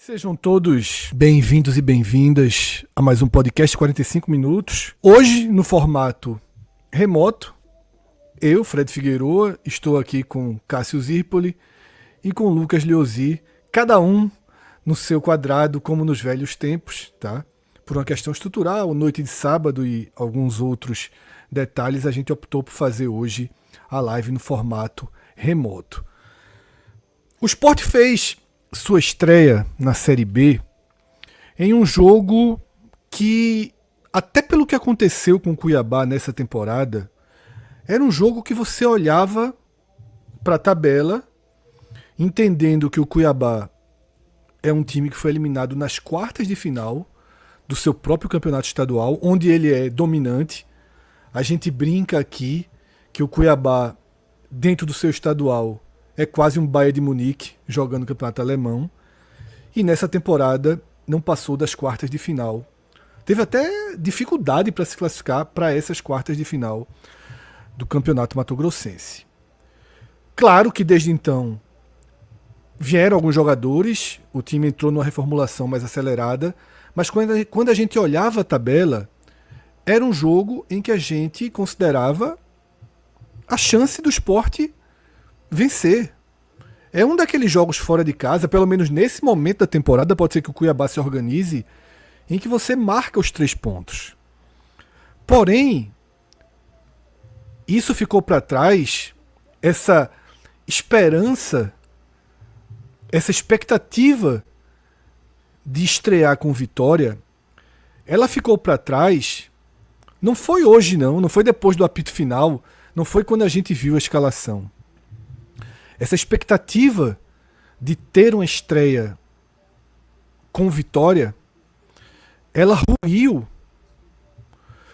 Sejam todos bem-vindos e bem-vindas a mais um podcast 45 minutos. Hoje, no formato remoto, eu, Fred Figueroa, estou aqui com Cássio Zirpoli e com Lucas Leozzi, cada um no seu quadrado, como nos velhos tempos, tá? Por uma questão estrutural, noite de sábado e alguns outros detalhes, a gente optou por fazer hoje a live no formato remoto. O Sport fez sua estreia na Série B em um jogo que, até pelo que aconteceu com o Cuiabá nessa temporada, era um jogo que você olhava para a tabela, entendendo que o Cuiabá é um time que foi eliminado nas quartas de final do seu próprio campeonato estadual, onde ele é dominante. A gente brinca aqui que o Cuiabá, dentro do seu estadual, é quase um Bayern de Munique jogando o campeonato alemão. E nessa temporada não passou das quartas de final. Teve até dificuldade para se classificar para essas quartas de final do campeonato mato-grossense. Claro que desde então vieram alguns jogadores, o time entrou numa reformulação mais acelerada, mas quando a gente olhava a tabela, era um jogo em que a gente considerava a chance do Sport vencer. É um daqueles jogos fora de casa, pelo menos nesse momento da temporada, pode ser que o Cuiabá se organize, em que você marca os 3 pontos. Porém, isso ficou para trás, essa esperança, essa expectativa de estrear com vitória, ela ficou para trás. Não foi hoje não foi depois do apito final, não foi quando a gente viu a escalação. Essa expectativa de ter uma estreia com vitória, ela ruiu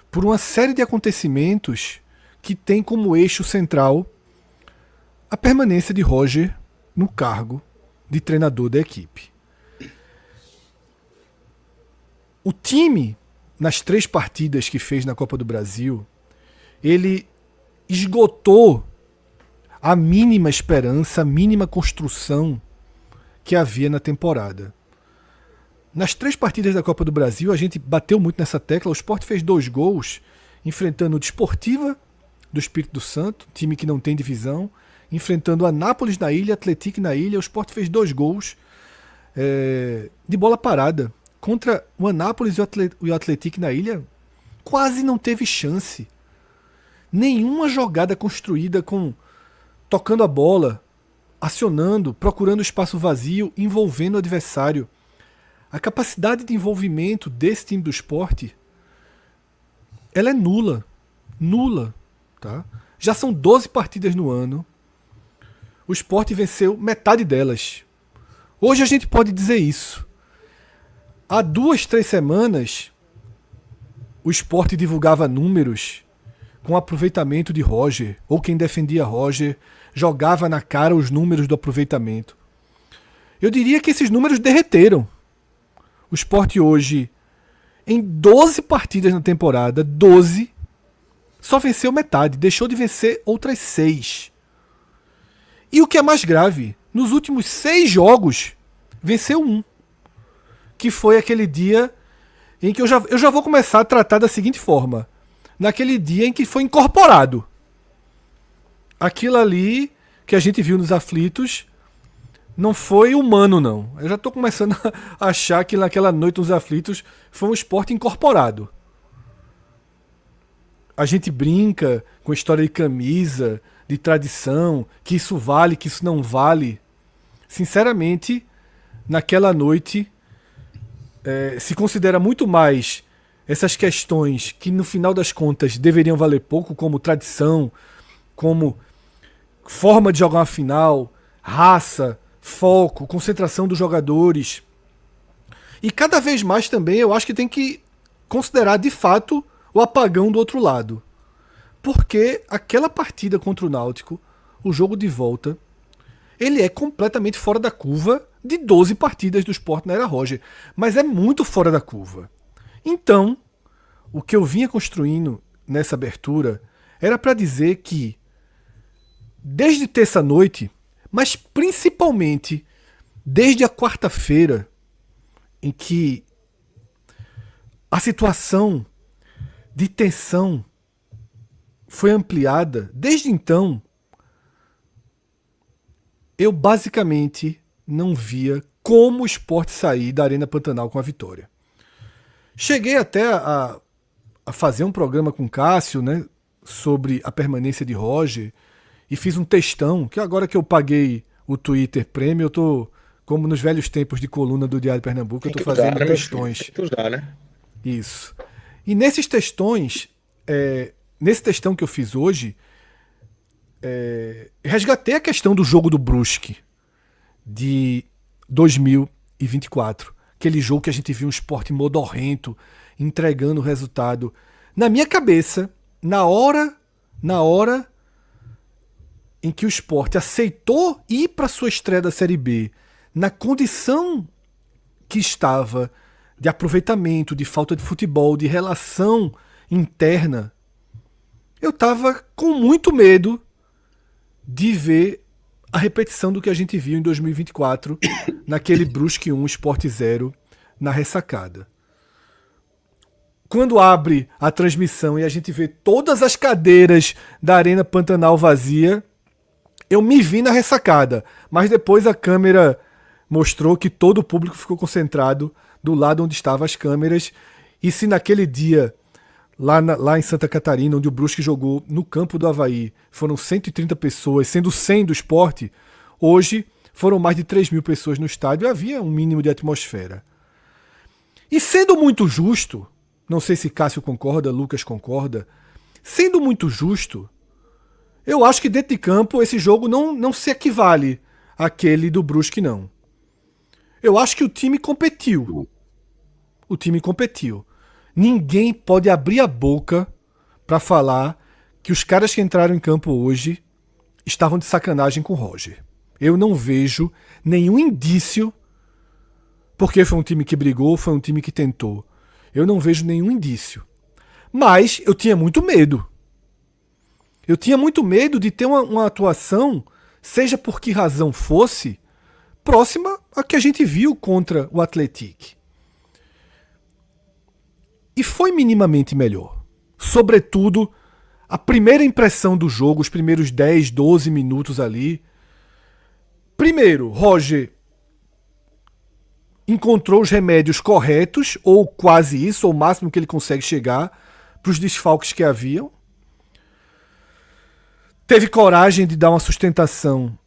por uma série de acontecimentos que tem como eixo central a permanência de Roger no cargo de treinador da equipe. O time, nas 3 partidas que fez na Copa do Brasil, ele esgotou a mínima esperança, a mínima construção que havia na temporada. Nas 3 partidas da Copa do Brasil, a gente bateu muito nessa tecla. O Sport fez 2 gols, enfrentando o Desportiva do Espírito Santo, time que não tem divisão, enfrentando a Anápolis na ilha, Atlético na ilha. O Sport fez 2 gols de bola parada. Contra o Anápolis e o Atlético na ilha, quase não teve chance. Nenhuma jogada construída tocando a bola, acionando, procurando espaço vazio, envolvendo o adversário. A capacidade de envolvimento desse time do Sport, ela é nula. Nula. Tá? Já são 12 partidas no ano. O Sport venceu metade delas. Hoje a gente pode dizer isso. Há 2, 3 semanas, o Sport divulgava números com aproveitamento de Roger, ou quem defendia Roger jogava na cara os números do aproveitamento. Eu diria que esses números derreteram. O Sport hoje, em 12 partidas na temporada, 12, só venceu metade, deixou de vencer outras 6. E o que é mais grave, nos últimos 6 jogos, venceu 1. Que foi aquele dia em que eu já vou começar a tratar da seguinte forma. Naquele dia em que foi incorporado. Aquilo ali que a gente viu nos aflitos não foi humano, não. Eu já estou começando a achar que naquela noite nos aflitos foi um Sport incorporado. A gente brinca com história de camisa, de tradição, que isso vale, que isso não vale. Sinceramente, naquela noite se considera muito mais essas questões que no final das contas deveriam valer pouco, como tradição, como forma de jogar uma final, raça, foco, concentração dos jogadores. E cada vez mais também eu acho que tem que considerar de fato o apagão do outro lado. Porque aquela partida contra o Náutico, o jogo de volta, ele é completamente fora da curva de 12 partidas do Sport na era Roger. Mas é muito fora da curva. Então, o que eu vinha construindo nessa abertura era para dizer que, desde terça-noite, mas principalmente desde a quarta-feira, em que a situação de tensão foi ampliada. Desde então, eu basicamente não via como o Sport sair da Arena Pantanal com a vitória. Cheguei até a fazer um programa com o Cássio, né, sobre a permanência de Roger, e fiz um textão, que agora que eu paguei o Twitter Premium, eu tô, como nos velhos tempos de coluna do Diário de Pernambuco, eu tô fazendo textões. Tem que usar, né? Isso. E nesses textões, nesse textão que eu fiz hoje, resgatei a questão do jogo do Brusque de 2024. Aquele jogo que a gente viu um Sport modorrento, entregando o resultado. Na minha cabeça, na hora em que o Sport aceitou ir para sua estreia da Série B, na condição que estava de aproveitamento, de falta de futebol, de relação interna, eu estava com muito medo de ver a repetição do que a gente viu em 2024, naquele Brusque 1, Sport 0, na ressacada. Quando abre a transmissão e a gente vê todas as cadeiras da Arena Pantanal vazia, eu me vi na ressacada, mas depois a câmera mostrou que todo o público ficou concentrado do lado onde estavam as câmeras. E se naquele dia, lá em Santa Catarina, onde o Brusque jogou no campo do Avaí, foram 130 pessoas, sendo 100 do Sport, hoje foram mais de 3 mil pessoas no estádio e havia um mínimo de atmosfera. E sendo muito justo, não sei se Cássio concorda, Lucas concorda, sendo muito justo, eu acho que dentro de campo esse jogo não se equivale àquele do Brusque, não. Eu acho que o time competiu. O time competiu. Ninguém pode abrir a boca para falar que os caras que entraram em campo hoje estavam de sacanagem com o Roger. Eu não vejo nenhum indício, porque foi um time que brigou, foi um time que tentou. Eu não vejo nenhum indício. Mas eu tinha muito medo. Eu tinha muito medo de ter uma atuação, seja por que razão fosse, próxima a que a gente viu contra o Atlético. E foi minimamente melhor. Sobretudo, a primeira impressão do jogo, os primeiros 10, 12 minutos ali. Primeiro, Roger encontrou os remédios corretos, ou quase isso, ou o máximo que ele consegue chegar, para os desfalques que haviam. Teve coragem de dar uma sustentação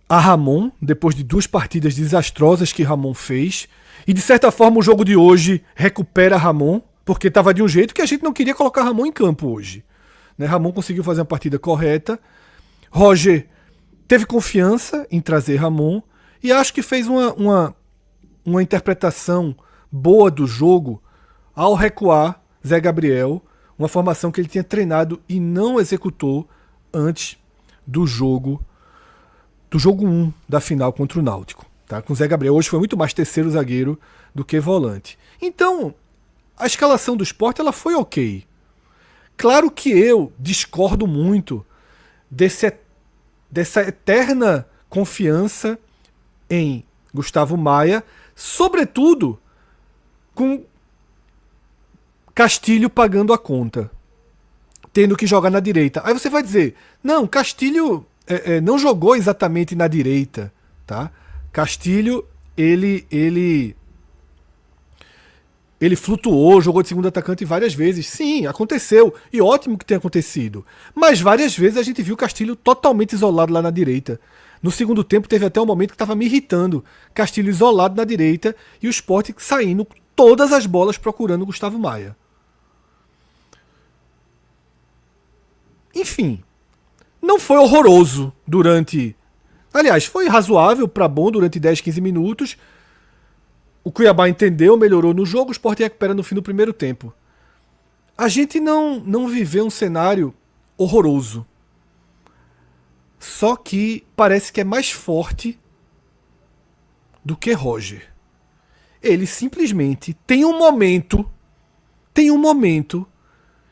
a Ramon, depois de 2 partidas desastrosas que Ramon fez. E de certa forma o jogo de hoje recupera Ramon, porque estava de um jeito que a gente não queria colocar Ramon em campo hoje. Né? Ramon conseguiu fazer uma partida correta. Roger teve confiança em trazer Ramon e acho que fez uma interpretação boa do jogo ao recuar Zé Gabriel, uma formação que ele tinha treinado e não executou antes do jogo 1 da final contra o Náutico. Tá? Com o Zé Gabriel hoje foi muito mais terceiro zagueiro do que volante. Então, a escalação do Sport ela foi ok. Claro que eu discordo muito dessa eterna confiança em Gustavo Maia, sobretudo com Castilho pagando a conta, tendo que jogar na direita. Aí você vai dizer, não, Castilho não jogou exatamente na direita, tá? Castilho, ele flutuou, jogou de segundo atacante várias vezes. Sim, aconteceu. E ótimo que tenha acontecido. Mas várias vezes a gente viu Castilho totalmente isolado lá na direita. No segundo tempo teve até um momento que estava me irritando. Castilho isolado na direita e o Sport saindo todas as bolas procurando o Gustavo Maia. Enfim, não foi horroroso durante... Aliás, foi razoável para bom durante 10, 15 minutos. O Cuiabá entendeu, melhorou no jogo, o Sport recupera no fim do primeiro tempo. A gente não viveu um cenário horroroso. Só que parece que é mais forte do que Roger. Ele simplesmente tem um momento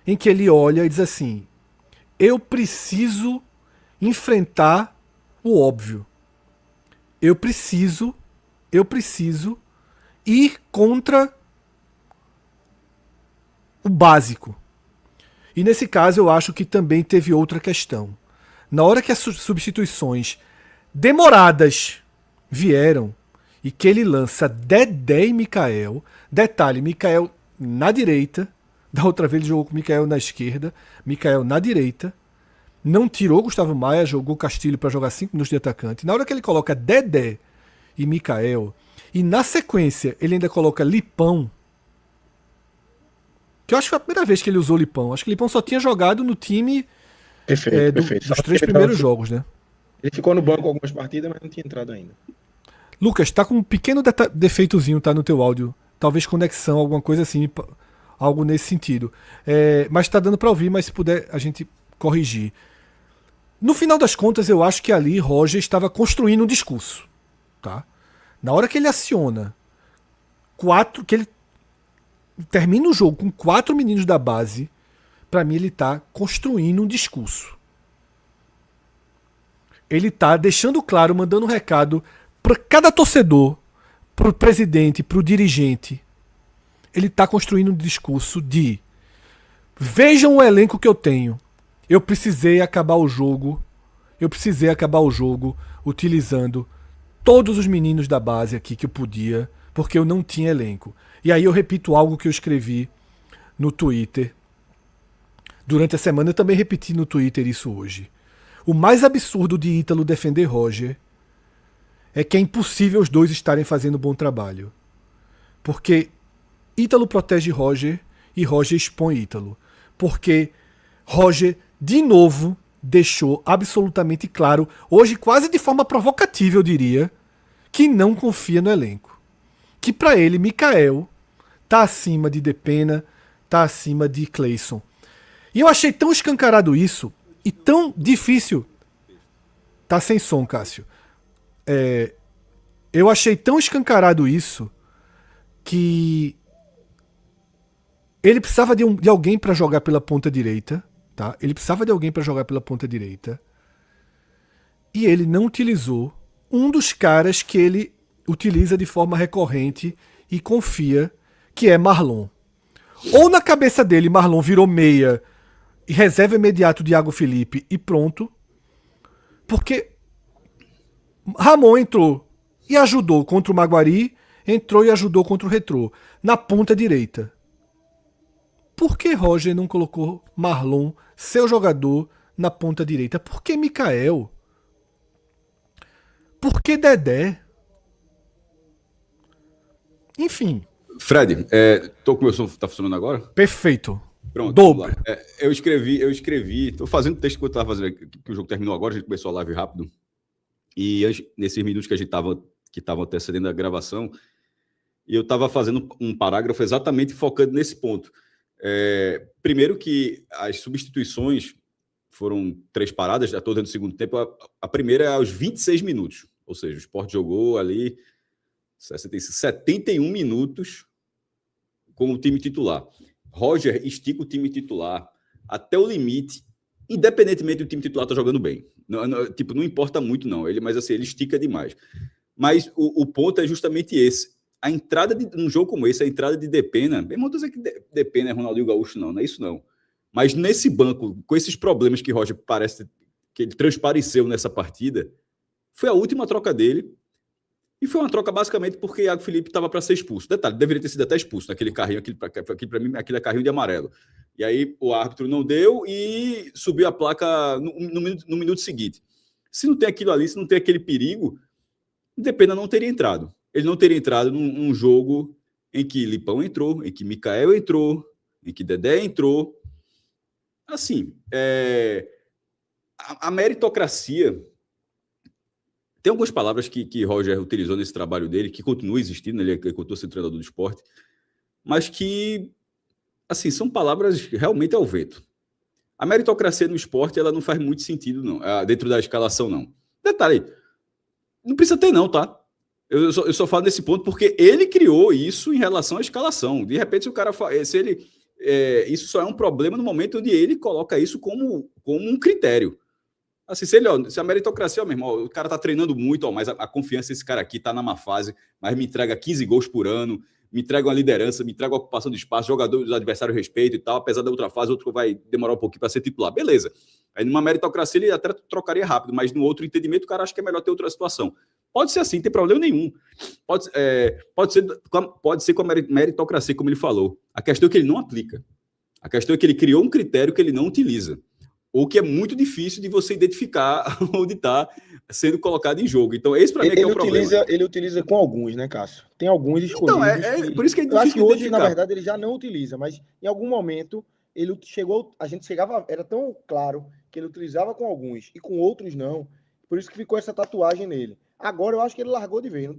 em que ele olha e diz assim: eu preciso enfrentar o óbvio. Eu preciso ir contra o básico. E nesse caso eu acho que também teve outra questão. Na hora que as substituições demoradas vieram e que ele lança Dedé e Mikael, detalhe, Mikael na direita, da outra vez ele jogou com Mikael na esquerda, Mikael na direita, não tirou Gustavo Maia, jogou Castilho para jogar 5 minutos de atacante. Na hora que ele coloca Dedé e Mikael, e na sequência ele ainda coloca Lipão, que eu acho que foi a primeira vez que ele usou Lipão. Acho que Lipão só tinha jogado no time Perfeito. dos 3 primeiros jogos, né? Ele ficou no banco algumas partidas, mas não tinha entrado ainda. Lucas, tá com um pequeno defeitozinho, tá, no teu áudio. Talvez conexão, alguma coisa assim, algo nesse sentido. Mas tá dando para ouvir, mas se puder a gente corrigir. No final das contas, eu acho que ali Roger estava construindo um discurso, tá? Na hora que ele aciona que ele termina o jogo com 4 meninos da base, para mim ele tá construindo um discurso. Ele tá deixando claro, mandando um recado para cada torcedor, pro presidente, pro dirigente. Ele tá construindo um discurso de: vejam o elenco que eu tenho. Eu precisei acabar o jogo utilizando todos os meninos da base aqui que eu podia, porque eu não tinha elenco. E aí eu repito algo que eu escrevi no Twitter durante a semana, eu também repeti no Twitter isso hoje. O mais absurdo de Ítalo defender Roger é que é impossível os dois estarem fazendo bom trabalho. Porque Ítalo protege Roger e Roger expõe Ítalo. Porque Roger, de novo, deixou absolutamente claro, hoje quase de forma provocativa, eu diria, que não confia no elenco. Que para ele, Mikael tá acima de Depena, tá acima de Cleison. E eu achei tão escancarado isso, e tão difícil. Tá sem som, Cássio. Eu achei tão escancarado isso que ele precisava de alguém para jogar pela ponta direita, tá? Ele precisava de alguém para jogar pela ponta direita. E ele não utilizou um dos caras que ele utiliza de forma recorrente e confia, que é Marlon. Ou na cabeça dele, Marlon virou meia e reserva imediato de Iago Felipe e pronto. Porque Ramon entrou e ajudou contra o Maguari, entrou e ajudou contra o Retrô, na ponta direita. Por que Roger não colocou Marlon, seu jogador, na ponta direita? Por que Mikael? Por que Dedé? Enfim. Fred, tô com o meu som, tá funcionando agora? Perfeito. Pronto, Dobro. Eu escrevi, tô fazendo o texto que eu tava fazendo, que o jogo terminou agora, a gente começou a live rápido, e nesses minutos que a gente estavam antecedendo a gravação, e eu tava fazendo um parágrafo exatamente focando nesse ponto. Primeiro que as substituições foram 3 paradas, já tô dentro do segundo tempo, a primeira é aos 26 minutos, ou seja, o Sport jogou ali 71 minutos com o time titular. Roger estica o time titular até o limite, independentemente do time titular estar jogando bem. Não importa muito, não. Mas assim, ele estica demais. Mas o ponto é justamente esse. A entrada num jogo como esse, a entrada de Depena, bem, não estou dizendo que Depena é Ronaldinho Gaúcho, não é isso não. Mas nesse banco, com esses problemas que Roger parece que ele transpareceu nessa partida, foi a última troca dele. E foi uma troca basicamente porque Iago Felipe estava para ser expulso. Detalhe, deveria ter sido até expulso naquele carrinho, aquele para mim, aquele é carrinho de amarelo. E aí o árbitro não deu e subiu a placa no minuto seguinte. Se não tem aquilo ali, se não tem aquele perigo, Depena não teria entrado. Ele não teria entrado num jogo em que Lipão entrou, em que Mikael entrou, em que Dedé entrou. Assim, a meritocracia... Tem algumas palavras que Roger utilizou nesse trabalho dele, que continua existindo, ele continua sendo treinador do esporte, mas que, assim, são palavras realmente ao vento. A meritocracia no esporte, ela não faz muito sentido, não, dentro da escalação, não. Detalhe, não precisa ter, não, tá? Eu só falo nesse ponto porque ele criou isso em relação à escalação. De repente, se o cara... isso só é um problema no momento onde ele coloca isso como um critério. Assim, se a meritocracia, meu irmão, o cara tá treinando muito, mas a confiança desse cara aqui tá na má fase, mas me entrega 15 gols por ano, me entrega uma liderança, me entrega uma ocupação de espaço, jogador dos adversários respeito e tal, apesar da outra fase, outro vai demorar um pouquinho para ser titular. Beleza. Aí numa meritocracia ele até trocaria rápido, mas no outro entendimento o cara acha que é melhor ter outra situação. Pode ser assim, não tem problema nenhum. Pode ser com a meritocracia, como ele falou. A questão é que ele não aplica. A questão é que ele criou um critério que ele não utiliza. Ou que é muito difícil de você identificar onde está sendo colocado em jogo. Então, esse para mim é que é o problema. Ele utiliza com alguns, né, Cássio? Tem alguns escolhidos. Então, por isso que é eu acho difícil que hoje, identificar. na verdade, ele já não utiliza, mas em algum momento a gente chegava, era tão claro que ele utilizava com alguns e com outros não. Por isso que ficou essa tatuagem nele. Agora eu acho que ele largou de vez.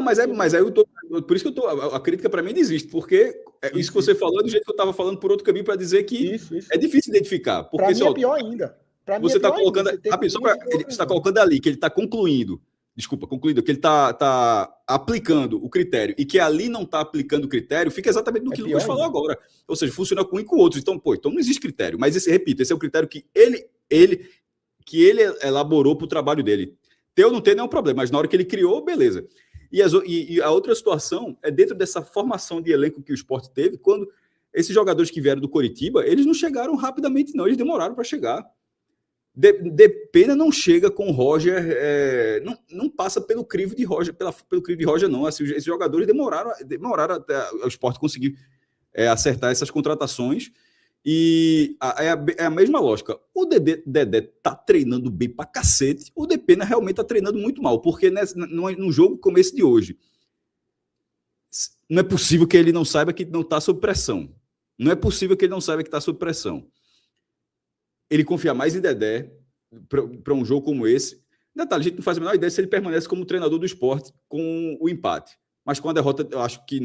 Mas aí eu tô. Por isso que a crítica para mim não existe, porque isso que você falou é do jeito que eu estava falando por outro caminho para dizer que é difícil identificar. Porque para mim é pior ainda. Você está colocando. Você está colocando ali que ele está concluindo, que ele está aplicando o critério e que ali não está aplicando o critério, fica exatamente no que o Lucas falou agora. Ou seja, funciona com um e com outros. Então não existe critério. Mas esse é o critério que ele elaborou para o trabalho dele. Ter ou não ter não é um problema, mas na hora que ele criou, beleza. E a outra situação é dentro dessa formação de elenco que o Sport teve, quando esses jogadores que vieram do Coritiba, eles não chegaram rapidamente, não. Eles demoraram para chegar. Depena não chega com o Roger, não passa pelo crivo de Roger, pelo crivo de Roger, não. Assim, esses jogadores demoraram até o Sport conseguir acertar essas contratações. E é a mesma lógica. O Dedé tá treinando bem pra cacete, o Depena realmente tá treinando muito mal, porque num jogo como esse de hoje, não é possível que ele não saiba que não tá sob pressão. Não é possível que ele não saiba que tá sob pressão. Ele confia mais em Dedé para um jogo como esse. Detalhe, a gente não faz a menor ideia se ele permanece como treinador do Sport com o empate. Mas com a derrota, eu acho que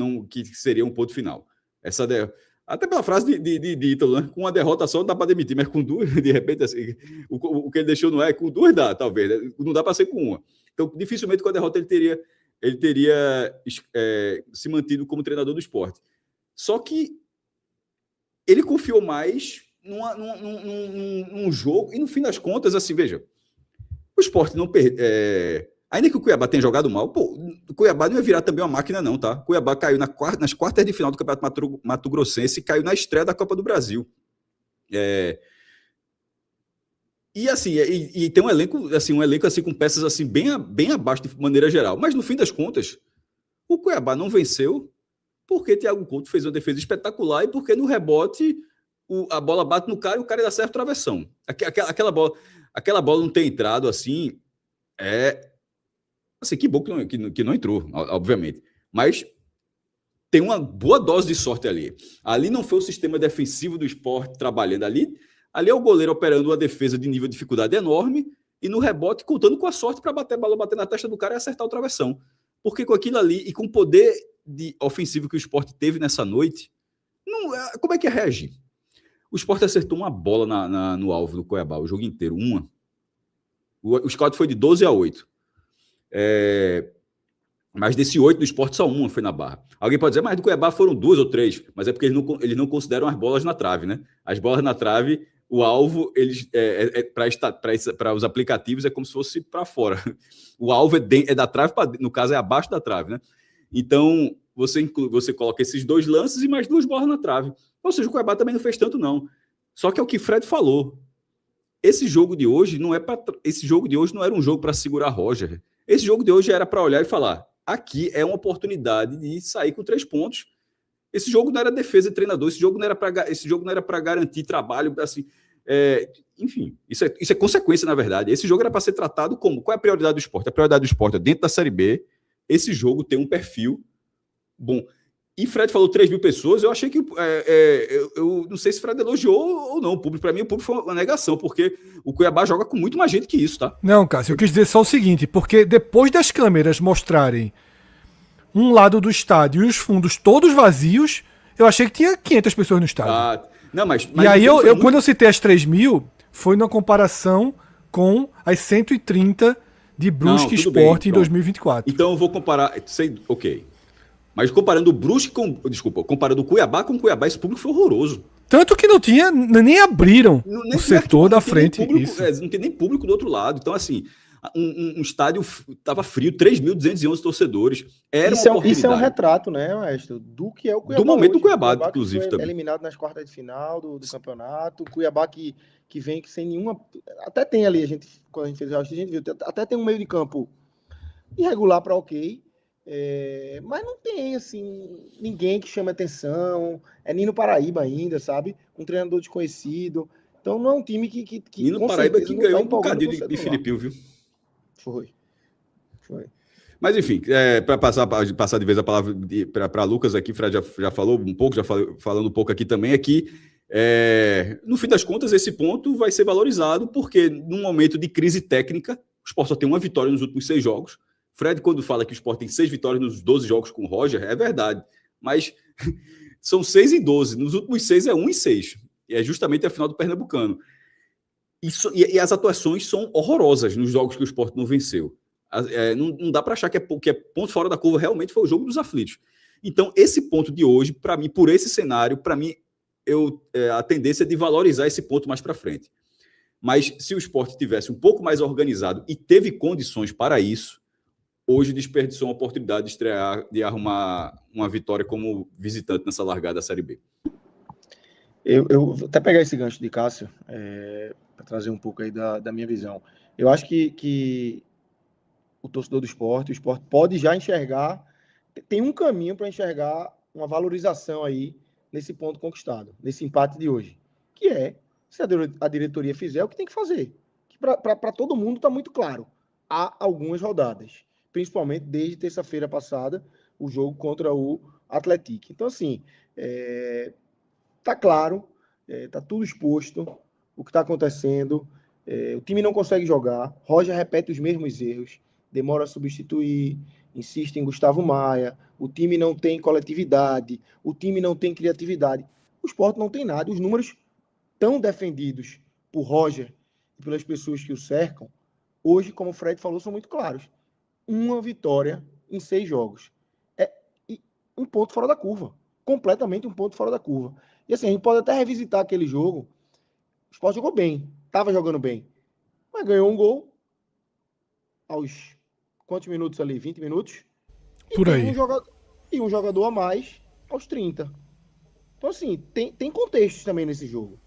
seria um ponto final. Até pela frase de Ítalo, né? Com uma derrota só não dá para demitir, mas com duas, de repente, assim, o que ele deixou não é, com duas dá, talvez. Né? Não dá para ser com uma. Então, dificilmente com a derrota ele teria se mantido como treinador do Sport. Só que ele confiou mais num jogo, e no fim das contas, assim, veja, o Sport não perdeu. Ainda que o Cuiabá tenha jogado mal, o Cuiabá não ia virar também uma máquina, não, tá? O Cuiabá caiu nas quartas de final do Campeonato Mato Grossense e caiu na estreia da Copa do Brasil. E assim, e tem um elenco assim, com peças assim, bem abaixo de maneira geral. Mas no fim das contas, o Cuiabá não venceu porque Thiago Couto fez uma defesa espetacular e porque no rebote a bola bate no cara e o cara dá certo travessão. Aquela bola não ter entrado assim, assim, que bom que não entrou, obviamente. Mas tem uma boa dose de sorte ali. Ali não foi o sistema defensivo do Sport trabalhando ali. Ali é o goleiro operando uma defesa de nível de dificuldade enorme e no rebote contando com a sorte para a bola bater na testa do cara e acertar o travessão. Porque com aquilo ali e com o poder ofensivo que o Sport teve nessa noite, como é que ia reagir? O Sport acertou uma bola no alvo do Cuiabá, o jogo inteiro, uma. O scout foi de 12-8. Mas desse 8 do Sport, só uma foi na barra. Alguém pode dizer, mas do Cuiabá foram 2 ou 3, mas é porque eles não consideram as bolas na trave, né? As bolas na trave, o alvo, para os aplicativos, é como se fosse para fora. O alvo é da trave, no caso é abaixo da trave, né? Então, você coloca esses 2 lances e mais 2 bolas na trave. Ou seja, o Cuiabá também não fez tanto, não. Só que é o que Fred falou. Esse jogo de hoje não era um jogo para segurar Roger. Esse jogo de hoje era para olhar e falar: aqui é uma oportunidade de sair com 3 pontos. Esse jogo não era defesa de treinador, esse jogo não era para garantir trabalho, assim. Enfim, isso é consequência, na verdade. Esse jogo era para ser tratado como: qual é a prioridade do Sport? A prioridade do Sport é dentro da Série B. Esse jogo tem um perfil bom. E Fred falou 3 mil pessoas, eu achei que... eu não sei se Fred elogiou ou não o público. Para mim, o público foi uma negação, porque o Cuiabá joga com muito mais gente que isso, tá? Não, Cássio, eu quis dizer só o seguinte, porque depois das câmeras mostrarem um lado do estádio e os fundos todos vazios, eu achei que tinha 500 pessoas no estádio. Não, mas e aí, quando eu citei as 3 mil, foi na comparação com as 130 de Brusque Sport em 2024. Então eu vou comparar... Ok. Mas comparando o Brusque comparando o Cuiabá com o Cuiabá, esse público foi horroroso. Tanto que não tinha, nem abriram Nem o setor da frente. Público, isso. não tem nem público do outro lado. Então, assim, um estádio estava frio, 3.211 torcedores. Era uma oportunidade. Isso é um retrato, né, Maestro, do que é o Cuiabá do momento hoje. do Cuiabá, Que inclusive, foi também. eliminado nas quartas de final do campeonato. O Cuiabá que vem sem nenhuma... Até tem ali, quando a gente fez o raio-x, a gente viu, até tem um meio de campo irregular para ok, mas não tem, assim, ninguém que chame atenção. É Nino Paraíba ainda, sabe? Um treinador desconhecido. Então não é um time que Nino com Paraíba certeza que não ganhou tá um bocadinho empolgando de Filipinho, viu? Foi. Mas enfim, para passar de vez a palavra para Lucas aqui, Fred já falou um pouco, falando um pouco aqui também, é que no fim das contas esse ponto vai ser valorizado, porque num momento de crise técnica, o Sport só tem uma vitória nos últimos 6 jogos. Fred, quando fala que o Sport tem 6 vitórias nos 12 jogos com o Roger, é verdade, mas são 6 em 12, nos últimos 6 é 1 em 6, e é justamente a final do Pernambucano. E as atuações são horrorosas nos jogos que o Sport não venceu. Não dá para achar que é ponto fora da curva, realmente foi o jogo dos aflitos. Então, esse ponto de hoje, para mim, por esse cenário, para mim, a tendência é de valorizar esse ponto mais para frente. Mas se o Sport tivesse um pouco mais organizado e teve condições para isso, hoje desperdiçou uma oportunidade de estrear, de arrumar uma vitória como visitante nessa largada da Série B. Eu vou até pegar esse gancho de Cássio para trazer um pouco aí da minha visão. Eu acho que o torcedor do Sport, o Sport pode já enxergar, tem um caminho para enxergar uma valorização aí nesse ponto conquistado, nesse empate de hoje, que é, se a diretoria fizer o que tem que fazer, que para todo mundo está muito claro, há algumas rodadas, principalmente desde terça-feira passada, o jogo contra o Atlético. Então, assim, tá claro, tá tudo exposto, o que está acontecendo, o time não consegue jogar, Roger repete os mesmos erros, demora a substituir, insiste em Gustavo Maia, o time não tem coletividade, o time não tem criatividade. O Sport não tem nada. Os números tão defendidos por Roger e pelas pessoas que o cercam, hoje, como o Fred falou, são muito claros. Uma vitória em 6 jogos. É um ponto fora da curva. Completamente um ponto fora da curva. E assim, a gente pode até revisitar aquele jogo. O Sport jogou bem, estava jogando bem, mas ganhou um gol aos quantos minutos ali? 20 minutos? Por aí. Um jogador a mais aos 30. Então, assim, tem contextos também nesse jogo.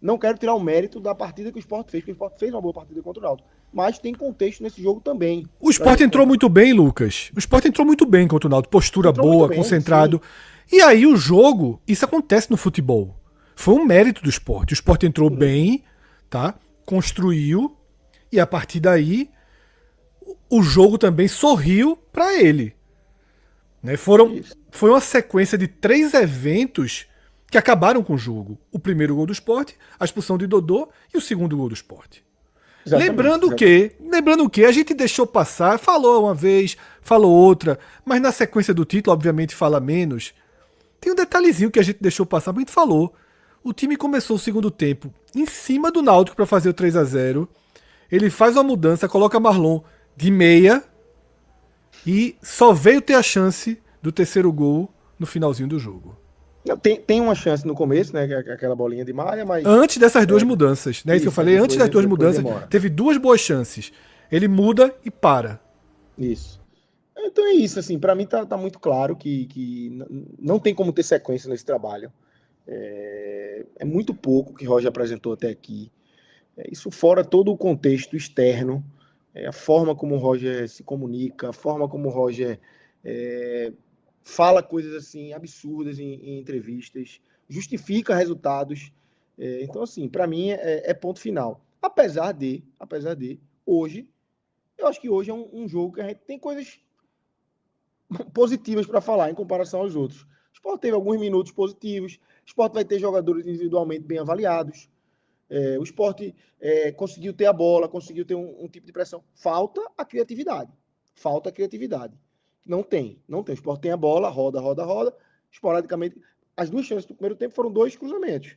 Não quero tirar o mérito da partida que o Sport fez, porque o Sport fez uma boa partida contra o Náutico. Mas tem contexto nesse jogo também. O Sport entrou muito bem, Lucas. O Sport entrou muito bem contra o Náutico. Postura boa, bem, concentrado. Sim. E aí o jogo, isso acontece no futebol. Foi um mérito do Sport. O Sport entrou bem, tá? Construiu. E a partir daí, o jogo também sorriu para ele. Né? Foi uma sequência de 3 eventos que acabaram com o jogo. O primeiro gol do Sport, a expulsão de Dodô e o segundo gol do Sport. Lembrando que a gente deixou passar, falou uma vez, falou outra, mas na sequência do título, obviamente, fala menos. Tem um detalhezinho que a gente deixou passar, mas a gente falou. O time começou o segundo tempo em cima do Náutico para fazer o 3-0. Ele faz uma mudança, coloca Marlon de meia e só veio ter a chance do terceiro gol no finalzinho do jogo. Tem uma chance no começo, né? Aquela bolinha de Maia, mas... Antes dessas 2 mudanças, né? Isso que eu falei, antes das 2 mudanças, teve 2 boas chances. Ele muda e para. Isso. Então é isso, assim, para mim tá muito claro que não tem como ter sequência nesse trabalho. É muito pouco que Roger apresentou até aqui. Isso fora todo o contexto externo, a forma como o Roger se comunica, a forma como o Roger fala coisas assim absurdas em entrevistas, justifica resultados. Então, assim, para mim é ponto final. Apesar de, hoje, eu acho que hoje é um jogo que a gente tem coisas positivas para falar em comparação aos outros. O Sport teve alguns minutos positivos, o Sport vai ter jogadores individualmente bem avaliados, o Sport conseguiu ter a bola, conseguiu ter um tipo de pressão. Falta a criatividade. Não tem. O Sport tem a bola, roda. Esporadicamente, as 2 chances do primeiro tempo foram 2 cruzamentos.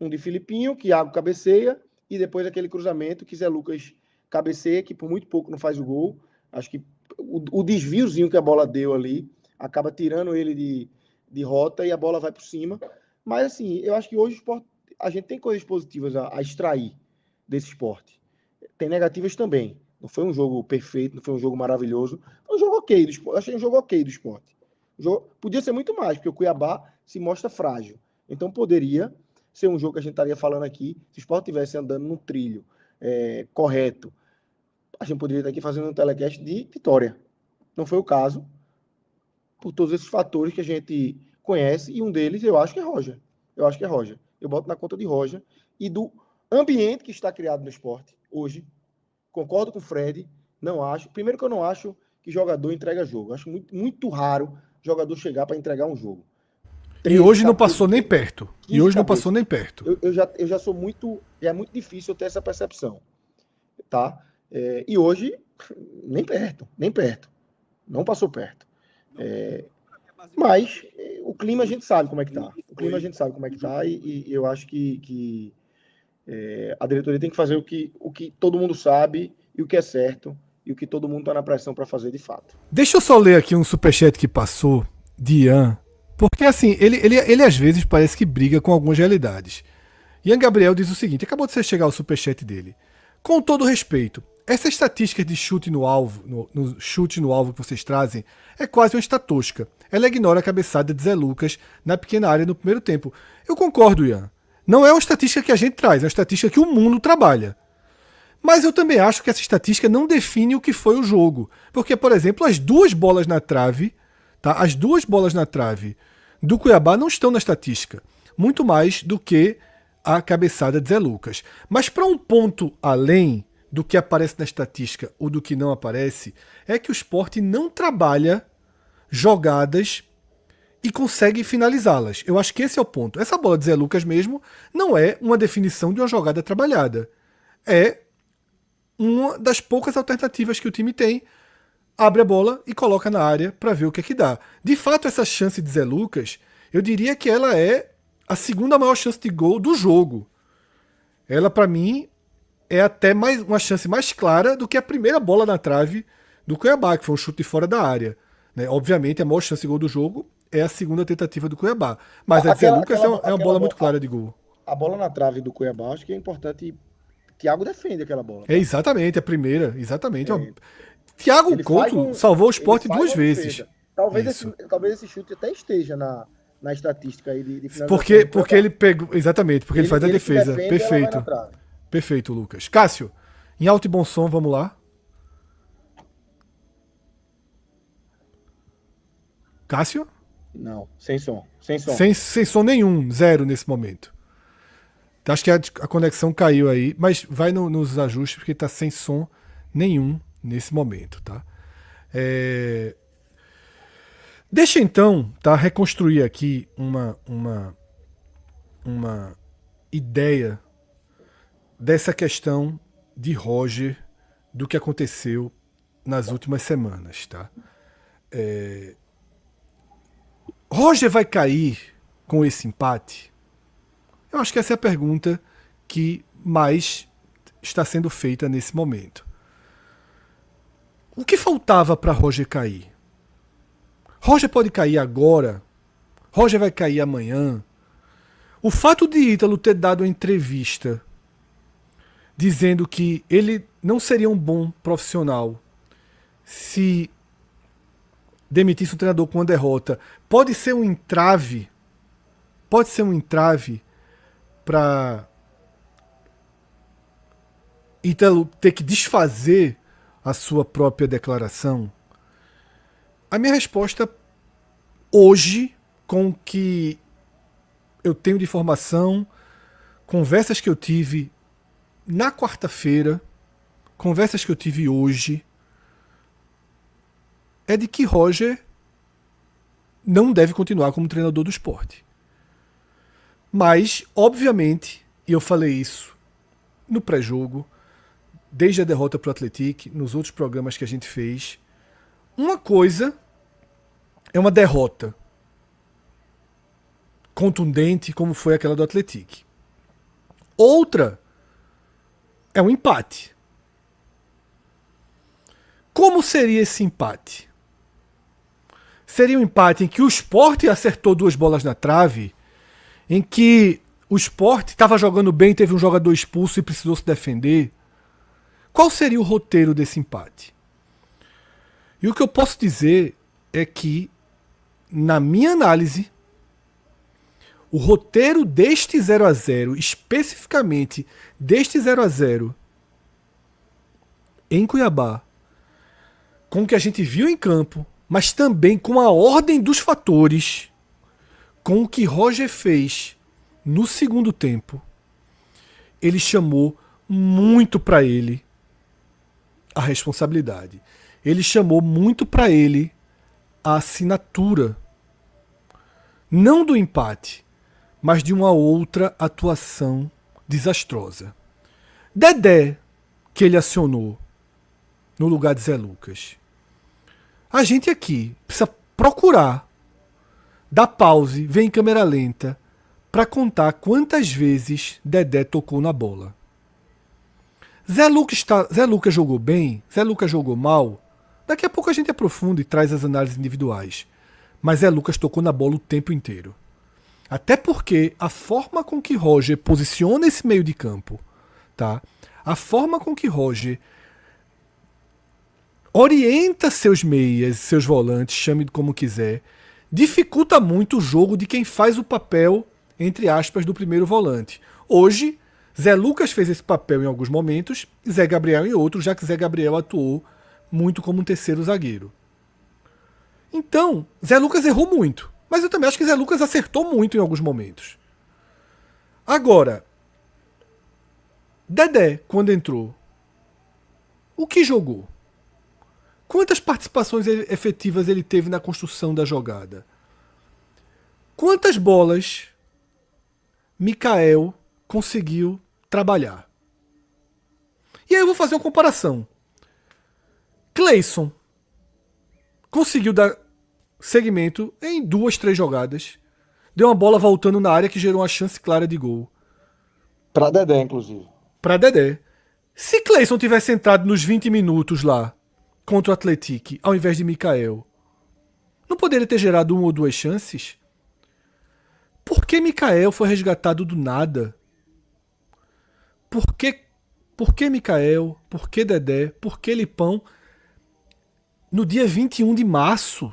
Um de Filipinho, que Iago cabeceia, e depois aquele cruzamento que Zé Lucas cabeceia, que por muito pouco não faz o gol. Acho que o desviozinho que a bola deu ali acaba tirando ele de rota e a bola vai por cima. Mas, assim, eu acho que hoje o esporte, a gente tem coisas positivas a extrair desse esporte. Tem negativas também. Não foi um jogo perfeito, não foi um jogo maravilhoso. Foi um jogo ok do esporte. Eu achei um jogo ok do esporte. Podia ser muito mais, porque o Cuiabá se mostra frágil. Então poderia ser um jogo que a gente estaria falando aqui, se o esporte estivesse andando num trilho correto, a gente poderia estar aqui fazendo um telecast de vitória. Não foi o caso, por todos esses fatores que a gente conhece, e um deles eu acho que é Roger. Eu boto na conta de Roger e do ambiente que está criado no esporte hoje. Concordo com o Fred, não acho. Primeiro que eu não acho que jogador entrega jogo. Eu acho muito, muito raro jogador chegar para entregar um jogo. E hoje não passou nem perto. E hoje não passou nem perto. Eu já sou muito... É muito difícil eu ter essa percepção. Tá? E hoje, nem perto. Não passou perto. Mas o clima a gente sabe como é que tá. E eu acho que a diretoria tem que fazer o que todo mundo sabe e o que é certo e o que todo mundo está na pressão para fazer de fato. Deixa eu só ler aqui um superchat que passou de Ian, porque assim, ele às vezes parece que briga com algumas realidades. Ian Gabriel diz o seguinte, acabou de chegar o superchat dele. Com todo respeito, essa estatística de chute no alvo, no chute no alvo que vocês trazem, é quase uma estatística. Ela ignora a cabeçada de Zé Lucas na pequena área no primeiro tempo. Eu concordo, Ian. Não é uma estatística que a gente traz, é uma estatística que o mundo trabalha. Mas eu também acho que essa estatística não define o que foi o jogo. Porque, por exemplo, as duas bolas na trave, tá? As duas bolas na trave do Cuiabá não estão na estatística. Muito mais do que a cabeçada de Zé Lucas. Mas para um ponto além do que aparece na estatística ou do que não aparece, é que o Sport não trabalha jogadas e consegue finalizá-las. Eu acho que esse é o ponto. Essa bola de Zé Lucas mesmo não é uma definição de uma jogada trabalhada. É uma das poucas alternativas que o time tem. Abre a bola e coloca na área para ver o que é que dá. De fato, essa chance de Zé Lucas, eu diria que ela é a segunda maior chance de gol do jogo. Ela, para mim, é até uma chance mais clara do que a primeira bola na trave do Cuiabá, que foi um chute fora da área. Né? Obviamente, a maior chance de gol do jogo é a segunda tentativa do Cuiabá. Mas a de Zé Lucas é uma bola muito clara de gol. A bola na trave do Cuiabá, acho que é importante. Thiago defende aquela bola. Tá? É exatamente, a primeira. Exatamente. Thiago Couto salvou o Sport duas vezes. Talvez esse chute até esteja na estatística aí de finalização. Porque ele pegou. Exatamente, porque ele faz a defesa. Perfeito. Perfeito, Lucas. Cássio, em alto e bom som, vamos lá. Cássio? Não, sem som. Sem som nenhum, zero nesse momento. Acho que a conexão caiu aí, mas vai nos ajustes porque está sem som nenhum nesse momento, tá? Deixa então, tá, reconstruir aqui uma ideia dessa questão de Roger, do que aconteceu nas últimas semanas, tá? Roger vai cair com esse empate? Eu acho que essa é a pergunta que mais está sendo feita nesse momento. O que faltava para Roger cair? Roger pode cair agora? Roger vai cair amanhã? O fato de Ítalo ter dado uma entrevista dizendo que ele não seria um bom profissional se demitisse um treinador com uma derrota, pode ser um entrave para Ítalo ter que desfazer a sua própria declaração? A minha resposta hoje, com o que eu tenho de informação, conversas que eu tive na quarta-feira, conversas que eu tive hoje, é de que Roger não deve continuar como treinador do Sport. Mas, obviamente, e eu falei isso no pré-jogo, desde a derrota para o Atlético, nos outros programas que a gente fez, uma coisa é uma derrota contundente, como foi aquela do Atlético. Outra é um empate. Como seria esse empate? Seria um empate em que o Sport acertou duas bolas na trave em que o Sport estava jogando bem, teve um jogador expulso e precisou se defender, qual seria o roteiro desse empate? E o que eu posso dizer é que, na minha análise, o roteiro deste 0-0, especificamente deste 0-0 em Cuiabá, com o que a gente viu em campo, mas também com a ordem dos fatores, com o que Roger fez no segundo tempo, ele chamou muito para ele a responsabilidade. Ele chamou muito para ele a assinatura, não do empate, mas de uma outra atuação desastrosa. Dedé, que ele acionou no lugar de Zé Lucas. A gente aqui precisa procurar dar pause, ver em câmera lenta, para contar quantas vezes Dedé tocou na bola. Zé Lucas jogou bem? Zé Lucas jogou mal? Daqui a pouco a gente aprofunda e traz as análises individuais. Mas Zé Lucas tocou na bola o tempo inteiro. Até porque a forma com que Roger posiciona esse meio de campo, tá? A forma com que Roger orienta seus meias, seus volantes, chame como quiser, dificulta muito o jogo de quem faz o papel, entre aspas, do primeiro volante. Hoje, Zé Lucas fez esse papel em alguns momentos, e Zé Gabriel em outros, já que Zé Gabriel atuou muito como um terceiro zagueiro. Então, Zé Lucas errou muito, mas eu também acho que Zé Lucas acertou muito em alguns momentos. Agora, Dedé, quando entrou, o que jogou? Quantas participações efetivas ele teve na construção da jogada? Quantas bolas Mikael conseguiu trabalhar? E aí eu vou fazer uma comparação. Cleison conseguiu dar segmento em 2, 3 jogadas. Deu uma bola voltando na área que gerou uma chance clara de gol. Pra Dedé, inclusive. Pra Dedé. Se Cleison tivesse entrado nos 20 minutos lá contra o Atlético, ao invés de Mikael, não poderia ter gerado 1 ou 2 chances? Por que Mikael foi resgatado do nada? Por que Mikael? Por que Dedé? Por que Lipão? No dia 21 de março.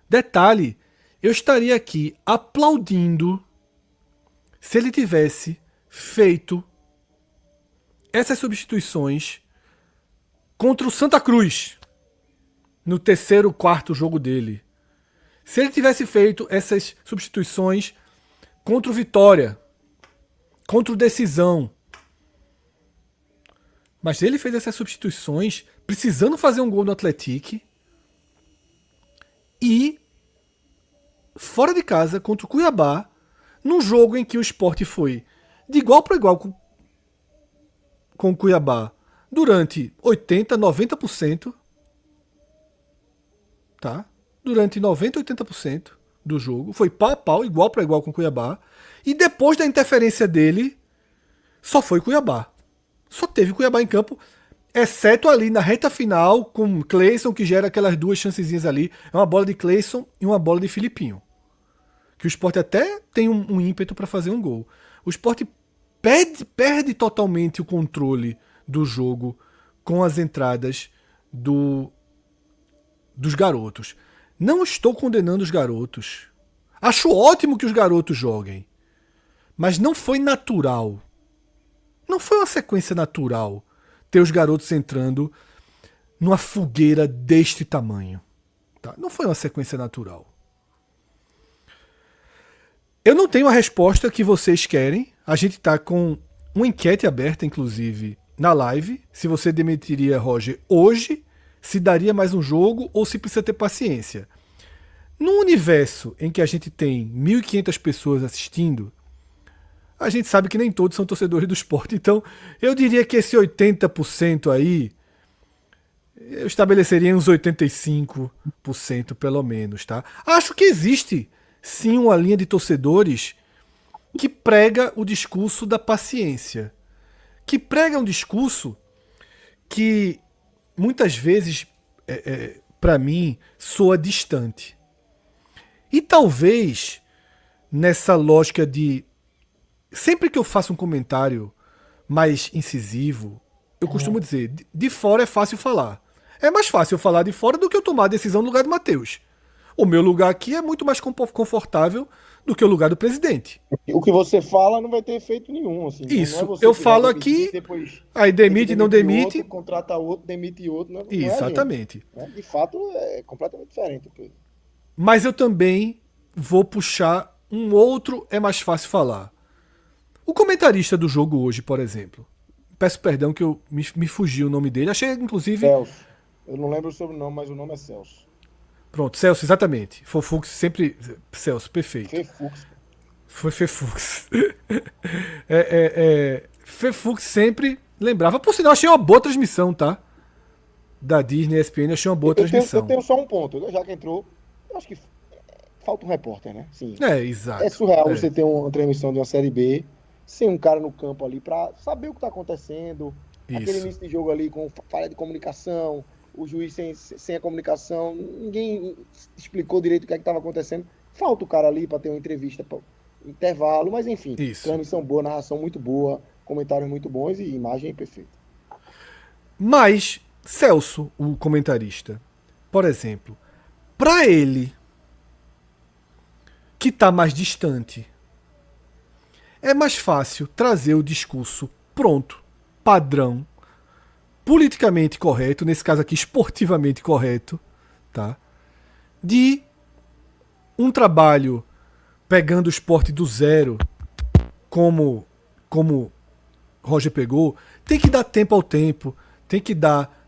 Detalhe, eu estaria aqui aplaudindo se ele tivesse feito essas substituições contra o Santa Cruz no 3º, 4º jogo dele. Se ele tivesse feito essas substituições contra o Vitória, contra o Decisão. Mas ele fez essas substituições precisando fazer um gol no Atlético e fora de casa contra o Cuiabá, num jogo em que o Sport foi de igual para igual com o Cuiabá durante 80%, 90%, tá? Durante 90%, 80% do jogo, foi pau a pau, igual para igual com o Cuiabá, e depois da interferência dele, só foi Cuiabá. Só teve Cuiabá em campo, exceto ali na reta final, com Cleison, que gera aquelas 2 chancezinhas ali, é uma bola de Cleison e uma bola de Filipinho. Que o Sport até tem um ímpeto para fazer um gol. O Sport perde totalmente o controle do jogo com as entradas dos garotos. Não estou condenando os garotos. Acho ótimo que os garotos joguem. Mas não foi natural. Não foi uma sequência natural ter os garotos entrando numa fogueira deste tamanho. Tá? Não foi uma sequência natural. Eu não tenho a resposta que vocês querem. A gente está com uma enquete aberta, inclusive, na live. Se você demitiria Roger hoje, se daria mais um jogo ou se precisa ter paciência. Num universo em que a gente tem 1.500 pessoas assistindo, a gente sabe que nem todos são torcedores do Sport. Então, eu diria que esse 80% aí, eu estabeleceria uns 85% pelo menos, tá? Acho que existe, sim, uma linha de torcedores que prega o discurso da paciência. Que prega um discurso que muitas vezes, para mim, soa distante. E talvez nessa lógica de... Sempre que eu faço um comentário mais incisivo, eu costumo dizer, de fora é fácil falar. É mais fácil eu falar de fora do que eu tomar a decisão no lugar do Matheus. O meu lugar aqui é muito mais confortável do que o lugar do presidente. O que você fala não vai ter efeito nenhum. Assim, Isso. Não é você Eu que vai falo demitir, aqui, depois aí tem que demite, não demitir demite. outro, contrata outro, demite outro. Não é a gente, Exatamente. né? De fato, é completamente diferente. Mas eu também vou puxar um outro, é mais fácil falar. O comentarista do jogo hoje, por exemplo. Peço perdão que me fugiu o nome dele. Achei, inclusive... Celso. Eu não lembro o sobrenome, mas o nome é Celso. Pronto, Celso, exatamente. Fofux sempre... Celso, perfeito. Fefux. Foi Fefux. Fefux sempre lembrava. Por sinal, achei uma boa transmissão, tá? Da Disney ESPN, achei uma boa transmissão. Eu tenho só um ponto. Já que entrou, eu acho que falta um repórter, né? Sim. Exato. É surreal você ter uma transmissão de uma Série B sem um cara no campo ali pra saber o que tá acontecendo. Isso. Aquele início de jogo ali com falha de comunicação, o juiz sem a comunicação, ninguém explicou direito o que é que estava acontecendo. Falta o cara ali para ter uma entrevista, intervalo, mas enfim, transmissão boa, narração muito boa, comentários muito bons e imagem perfeita. Mas Celso, o comentarista, por exemplo, para ele que está mais distante, é mais fácil trazer o discurso pronto, padrão, politicamente correto, nesse caso aqui esportivamente correto, tá? De um trabalho pegando o esporte do zero, como Roger pegou, tem que dar tempo ao tempo, tem que dar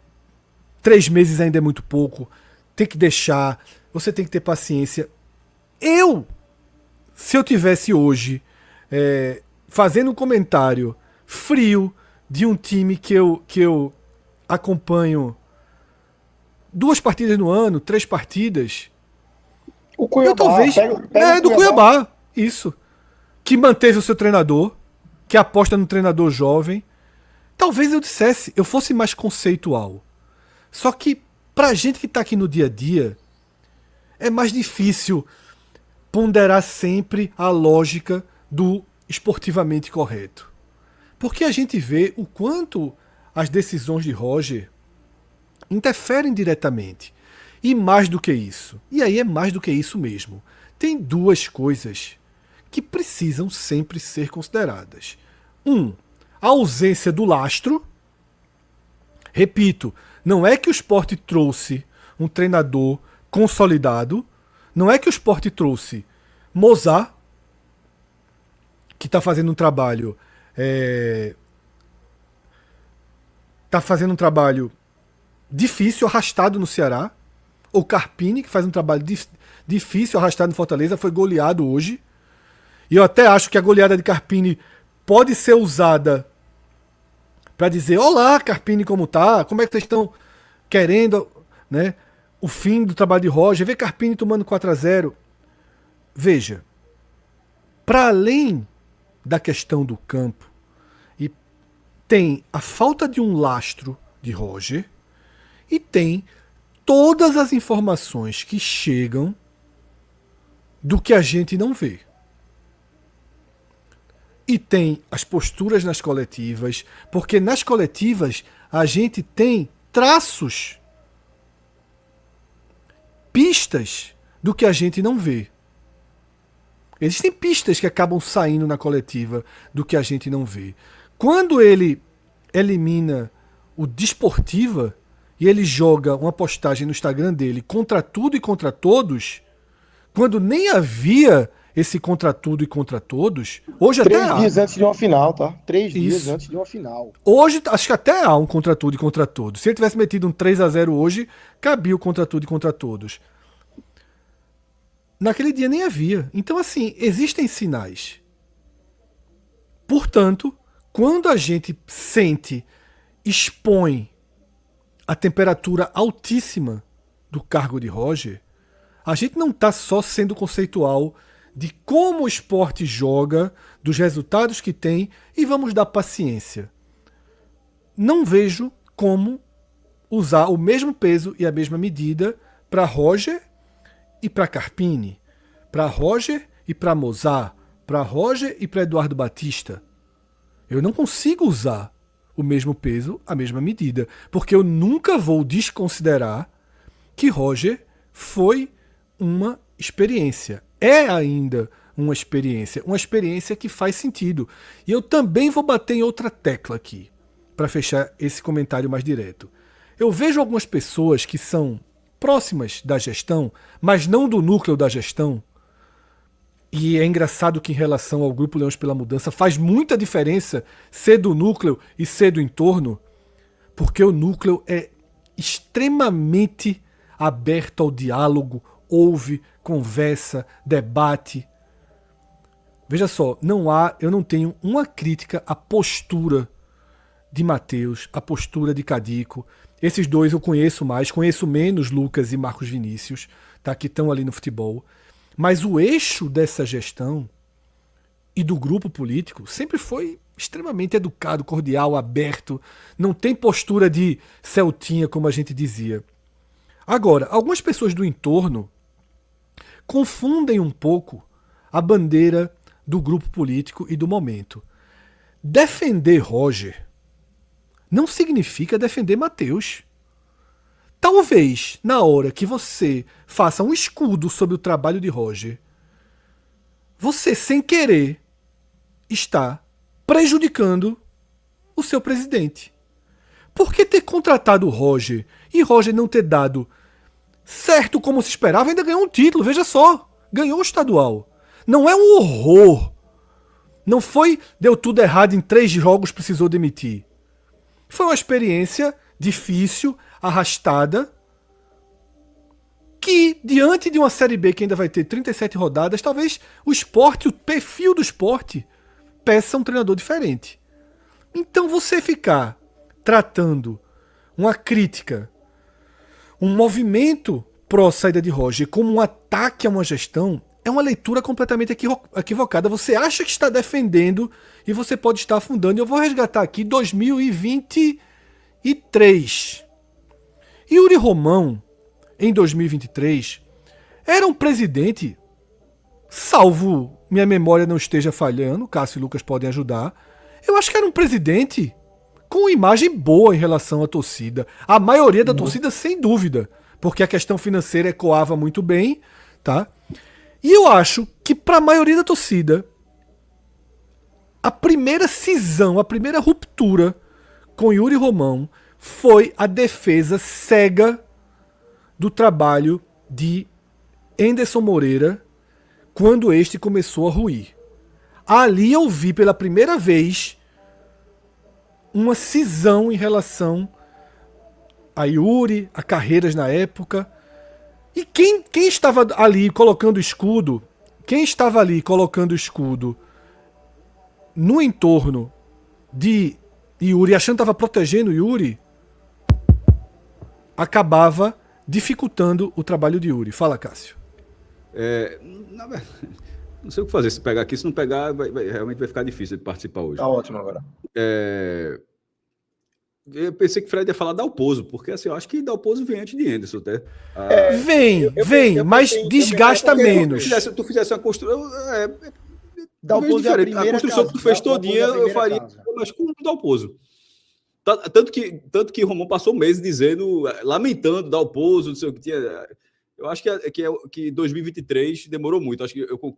3 meses ainda é muito pouco, tem que deixar, você tem que ter paciência. Se eu tivesse hoje fazendo um comentário frio de um time que eu acompanho 2 partidas no ano, 3 partidas. O Cuiabá, eu talvez. pega do Cuiabá, isso. Que manteve o seu treinador, que aposta no treinador jovem. Talvez eu fosse mais conceitual. Só que, pra gente que tá aqui no dia a dia, é mais difícil ponderar sempre a lógica do esportivamente correto. Porque a gente vê o quanto as decisões de Roger interferem diretamente. E mais do que isso. E aí é mais do que isso mesmo. Tem 2 coisas que precisam sempre ser consideradas. A ausência do lastro. Repito, não é que o Sport trouxe um treinador consolidado. Não é que o Sport trouxe Mozart, que está fazendo um trabalho... Está fazendo um trabalho difícil, arrastado no Ceará. O Carpini, que faz um trabalho difícil, arrastado no Fortaleza, foi goleado hoje. E eu até acho que a goleada de Carpini pode ser usada para dizer: olá, Carpini, como tá? Como é que vocês estão querendo, né, o fim do trabalho de Roger? Vê Carpini tomando 4-0. Veja, para além da questão do campo, e tem a falta de um lastro de Roger e tem todas as informações que chegam do que a gente não vê. E tem as posturas nas coletivas, porque nas coletivas a gente tem traços, pistas do que a gente não vê. Existem pistas que acabam saindo na coletiva do que a gente não vê. Quando ele elimina o Desportiva e ele joga uma postagem no Instagram dele contra tudo e contra todos, quando nem havia esse contra tudo e contra todos, hoje 3 até dias antes de uma final, tá? 3 dias Isso. antes de uma final. Hoje, acho que até há um contra tudo e contra todos. Se ele tivesse metido um 3-0 hoje, cabia o contra tudo e contra todos. Naquele dia nem havia. Então, assim, existem sinais. Portanto, quando a gente sente, expõe a temperatura altíssima do cargo de Roger, a gente não está só sendo conceitual de como o esporte joga, dos resultados que tem, e vamos dar paciência. Não vejo como usar o mesmo peso e a mesma medida para Roger e para Carpini, para Roger e para Mozart, para Roger e para Eduardo Batista. Eu não consigo usar o mesmo peso, a mesma medida, porque eu nunca vou desconsiderar que Roger foi uma experiência. É ainda uma experiência que faz sentido. E eu também vou bater em outra tecla aqui, para fechar esse comentário mais direto. Eu vejo algumas pessoas que são próximas da gestão, mas não do núcleo da gestão. E é engraçado que em relação ao Grupo Leões pela Mudança faz muita diferença ser do núcleo e ser do entorno, porque o núcleo é extremamente aberto ao diálogo, ouve, conversa, debate. Veja só, eu não tenho uma crítica à postura de Matheus, à postura de Cadico. Esses dois eu conheço mais, conheço menos Lucas e Marcos Vinícius, tá, que estão ali no futebol. Mas o eixo dessa gestão e do grupo político sempre foi extremamente educado, cordial, aberto. Não tem postura de celtinha, como a gente dizia. Agora, algumas pessoas do entorno confundem um pouco a bandeira do grupo político e do momento. Defender Roger não significa defender Matheus. Talvez, na hora que você faça um escudo sobre o trabalho de Roger, você, sem querer, está prejudicando o seu presidente. Por que ter contratado o Roger e Roger não ter dado certo como se esperava? Ainda ganhou um título, veja só. Ganhou o estadual. Não é um horror. Não foi, deu tudo errado em 3 jogos, precisou demitir. Foi uma experiência difícil, arrastada, que diante de uma Série B que ainda vai ter 37 rodadas, talvez o esporte, o perfil do esporte, peça um treinador diferente. Então você ficar tratando uma crítica, um movimento pró-saída de Roger como um ataque a uma gestão, é uma leitura completamente equivocada. Você acha que está defendendo e você pode estar afundando. Eu vou resgatar aqui 2023. Yuri Romão, em 2023, era um presidente, salvo minha memória não esteja falhando, Cássio e Lucas podem ajudar, eu acho que era um presidente com uma imagem boa em relação à torcida. A maioria da torcida, sem dúvida, porque a questão financeira ecoava muito bem, tá? E eu acho que para a maioria da torcida, a primeira cisão, a primeira ruptura com Yuri Romão foi a defesa cega do trabalho de Anderson Moreira quando este começou a ruir. Ali eu vi pela primeira vez uma cisão em relação a Yuri, a Carreiras na época. E quem estava ali colocando escudo, no entorno de Yuri, achando que estava protegendo Yuri, acabava dificultando o trabalho de Yuri. Fala, Cássio. Não sei o que fazer se pegar aqui. Se não pegar, realmente vai ficar difícil de participar hoje. Tá ótimo agora. Eu pensei que o Fred ia falar Dalpozo, porque assim, eu acho que Dalpozo vem antes de Anderson, até. Vem, mas desgasta menos. Se tu fizesse uma construção. Dalpozo é a construção que tu fez todinha, eu faria, mas com o Dalpozo. Tanto que Romão passou meses dizendo, lamentando Dalpozo, não sei o que tinha. Eu acho que 2023 demorou muito.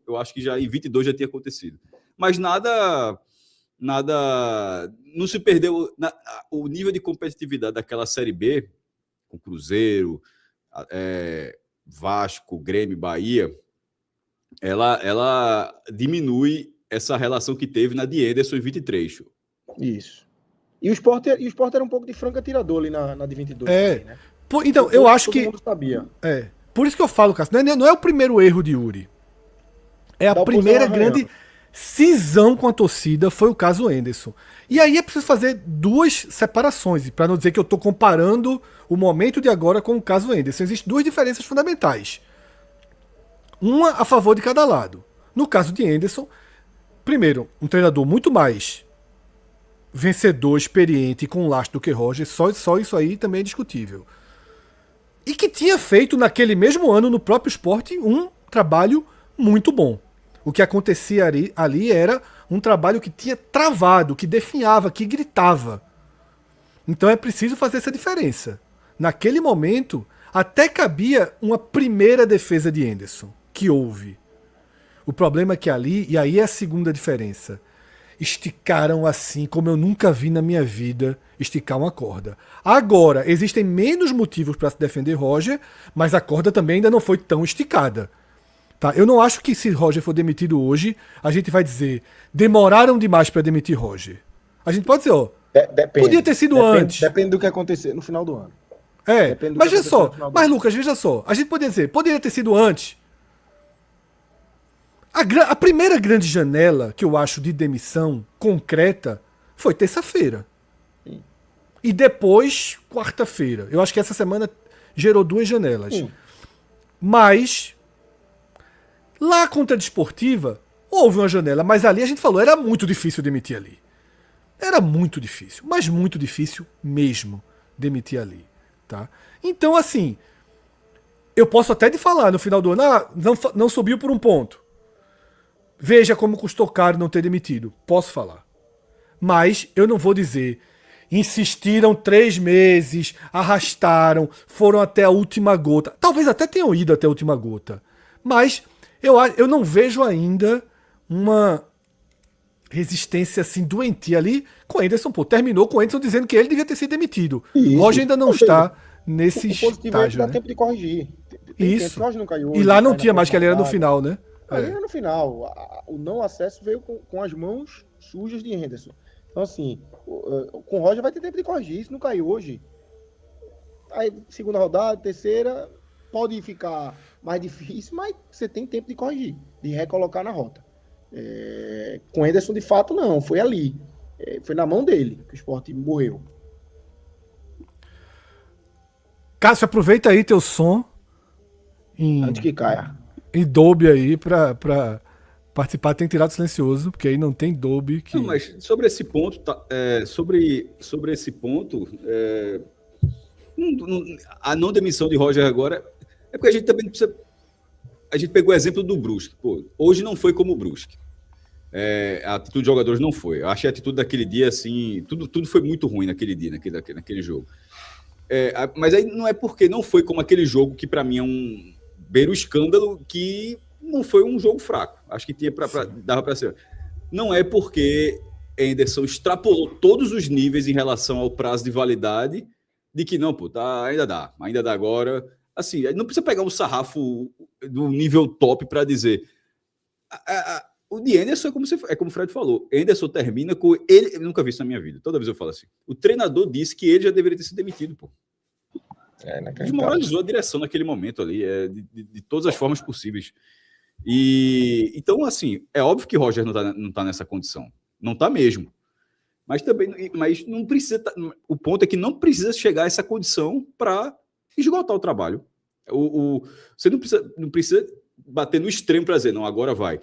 Eu acho que já em 22 já tinha acontecido. Mas nada não se perdeu o nível de competitividade daquela Série B, com Cruzeiro, Vasco, Grêmio, Bahia, ela diminui essa relação que teve na de Anderson em 23. Isso. E o Sport era um pouco de franca atirador ali na de 22. Também, né? Então, eu acho que... Todo mundo sabia. Por isso que eu falo, Cássio, não é o primeiro erro de Yuri. É a primeira grande cisão com a torcida, foi o caso Anderson. E aí é preciso fazer 2 separações, para não dizer que eu estou comparando o momento de agora com o caso Anderson. Existem 2 diferenças fundamentais. Uma a favor de cada lado. No caso de Anderson, primeiro, um treinador muito mais vencedor, experiente e com lastro do que Roger, só isso aí também é discutível. E que tinha feito naquele mesmo ano no próprio Sport um trabalho muito bom. O que acontecia ali era um trabalho que tinha travado, que definhava, que gritava. Então é preciso fazer essa diferença. Naquele momento, até cabia uma primeira defesa de Henderson, que houve. O problema é que ali, e aí é a segunda diferença, esticaram assim como eu nunca vi na minha vida esticar uma corda. Agora, existem menos motivos para se defender Roger, mas a corda também ainda não foi tão esticada. Tá? Eu não acho que se Roger for demitido hoje, a gente vai dizer demoraram demais para demitir Roger. A gente pode dizer, ó, Depende. podia ter sido antes. Depende do que acontecer no final do ano. Mas veja só, Lucas, veja só, a gente poderia dizer, poderia ter sido antes. A primeira grande janela que eu acho de demissão concreta foi terça-feira. E depois, quarta-feira. Eu acho que essa semana gerou 2 janelas. Mas, lá contra a Desportiva, houve uma janela, mas ali a gente falou, era muito difícil demitir ali. Era muito difícil, mas muito difícil mesmo demitir ali. Tá? Então, assim, eu posso até te falar no final do ano, não subiu por um ponto. Veja como custou caro não ter demitido. Posso falar. Mas eu não vou dizer. Insistiram 3 meses, arrastaram, foram até a última gota. Talvez até tenham ido até a última gota. Mas eu não vejo ainda uma resistência assim doentia ali com o Henderson. Pô, terminou com o Henderson dizendo que ele devia ter sido demitido. Roger ainda não está nesse estágio. Dá né? tempo de corrigir. Isso. Não caiu hoje, E lá não tinha mais, que ele era no final, né? Ali era no final. O não acesso veio com as mãos sujas de Henderson. Então, assim, com o Roger vai ter tempo de corrigir. Se não caiu hoje, aí segunda rodada, terceira, pode ficar mais difícil, mas você tem tempo de corrigir, de recolocar na rota. Com Henderson, de fato, não. Foi ali. Foi na mão dele que o Sport morreu. Cássio, aproveita aí teu som Antes que caia. E Dolby aí pra participar. Tem tirado silencioso, porque aí não tem Dolby. Não, mas sobre esse ponto, sobre esse ponto, a não demissão de Roger agora é porque a gente também precisa. A gente pegou o exemplo do Brusque. Pô, hoje não foi como o Brusque. A atitude dos jogadores não foi. Eu achei a atitude daquele dia assim. Tudo foi muito ruim naquele dia, naquele jogo. Mas aí não é porque não foi como aquele jogo que para mim é um beira o escândalo, que não foi um jogo fraco. Acho que dava para ser. Não é porque Henderson extrapolou todos os níveis em relação ao prazo de validade de que não, pô, ainda dá agora. Assim, não precisa pegar um sarrafo do nível top para dizer. O de Henderson é como o Fred falou. Henderson termina com ele. Eu nunca vi isso na minha vida. Toda vez eu falo assim. O treinador disse que ele já deveria ter sido demitido, pô. Desmoralizou a direção naquele momento ali, de todas as formas possíveis. E então, assim, é óbvio que Roger não tá nessa condição. Não tá mesmo. Mas não precisa. O ponto é que não precisa chegar a essa condição para esgotar o trabalho. Você não precisa bater no extremo para dizer, não, agora vai.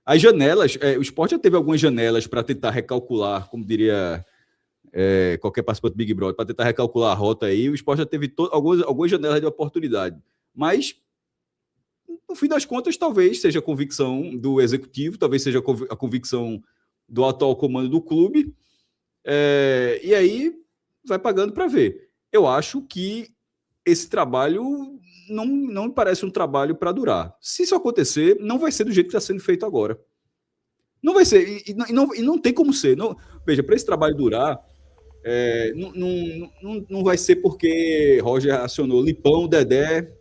As janelas, o Sport já teve algumas janelas para tentar recalcular, como diria qualquer participante do Big Brother, para tentar recalcular a rota aí. O Sport já teve algumas janelas de oportunidade. Mas, no fim das contas, talvez seja a convicção do executivo, talvez seja a convicção do atual comando do clube. E aí vai pagando para ver. Eu acho que esse trabalho não me parece um trabalho para durar. Se isso acontecer, não vai ser do jeito que está sendo feito agora. Não vai ser. E não tem como ser. Não, veja, para esse trabalho durar, não vai ser porque Roger acionou Lipão, Dedé.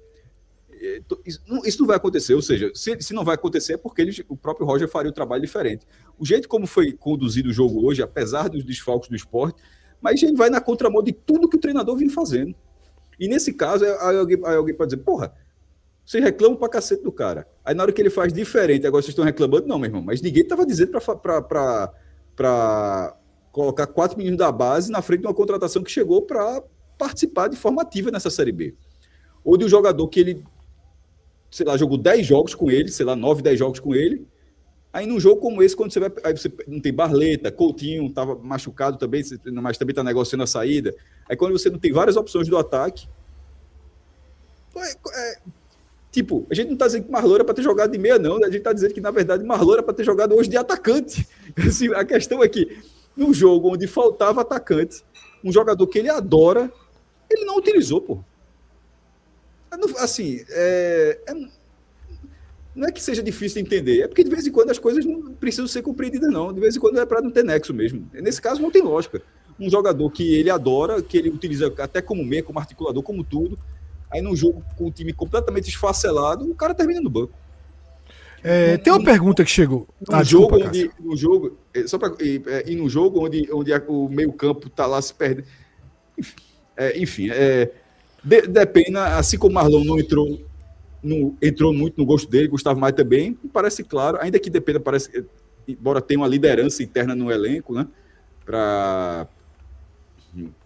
Isso não vai acontecer. Ou seja, se não vai acontecer é porque o próprio Roger faria o trabalho diferente. O jeito como foi conduzido o jogo hoje, apesar dos desfalques do Sport, mas a gente vai na contramão de tudo que o treinador vem fazendo. E nesse caso, aí alguém pode dizer, porra, vocês reclamam pra cacete do cara. Aí na hora que ele faz diferente, agora vocês estão reclamando, não, meu irmão, mas ninguém tava dizendo pra colocar 4 meninos da base na frente de uma contratação que chegou para participar de forma ativa nessa Série B. Ou de um jogador que ele, sei lá, jogou 10 jogos com ele, sei lá, 9, 10 jogos com ele. Aí num jogo como esse, quando você vai. Aí você não tem Barleta, Coutinho estava machucado também, mas também está negociando a saída. Aí quando você não tem várias opções do ataque. Tipo, a gente não está dizendo que Marlon era para ter jogado de meia, não. A gente está dizendo que, na verdade, Marlon era para ter jogado hoje de atacante. Assim, a questão é que, num jogo onde faltava atacante, um jogador que ele adora, ele não utilizou, pô. Assim, não é que seja difícil de entender, é porque de vez em quando as coisas não precisam ser compreendidas, não. De vez em quando é para não ter nexo mesmo. Nesse caso, não tem lógica. Um jogador que ele adora, que ele utiliza até como meia, como articulador, como tudo. Aí num jogo com o time completamente esfacelado, o cara termina no banco. Tem uma pergunta que chegou. Num jogo onde o meio-campo está lá se perdendo. Enfim, Depena, assim como o Marlon não entrou muito no gosto dele, Gustavo Maia também, parece claro, ainda que Depena parece, embora tenha uma liderança interna no elenco, né, para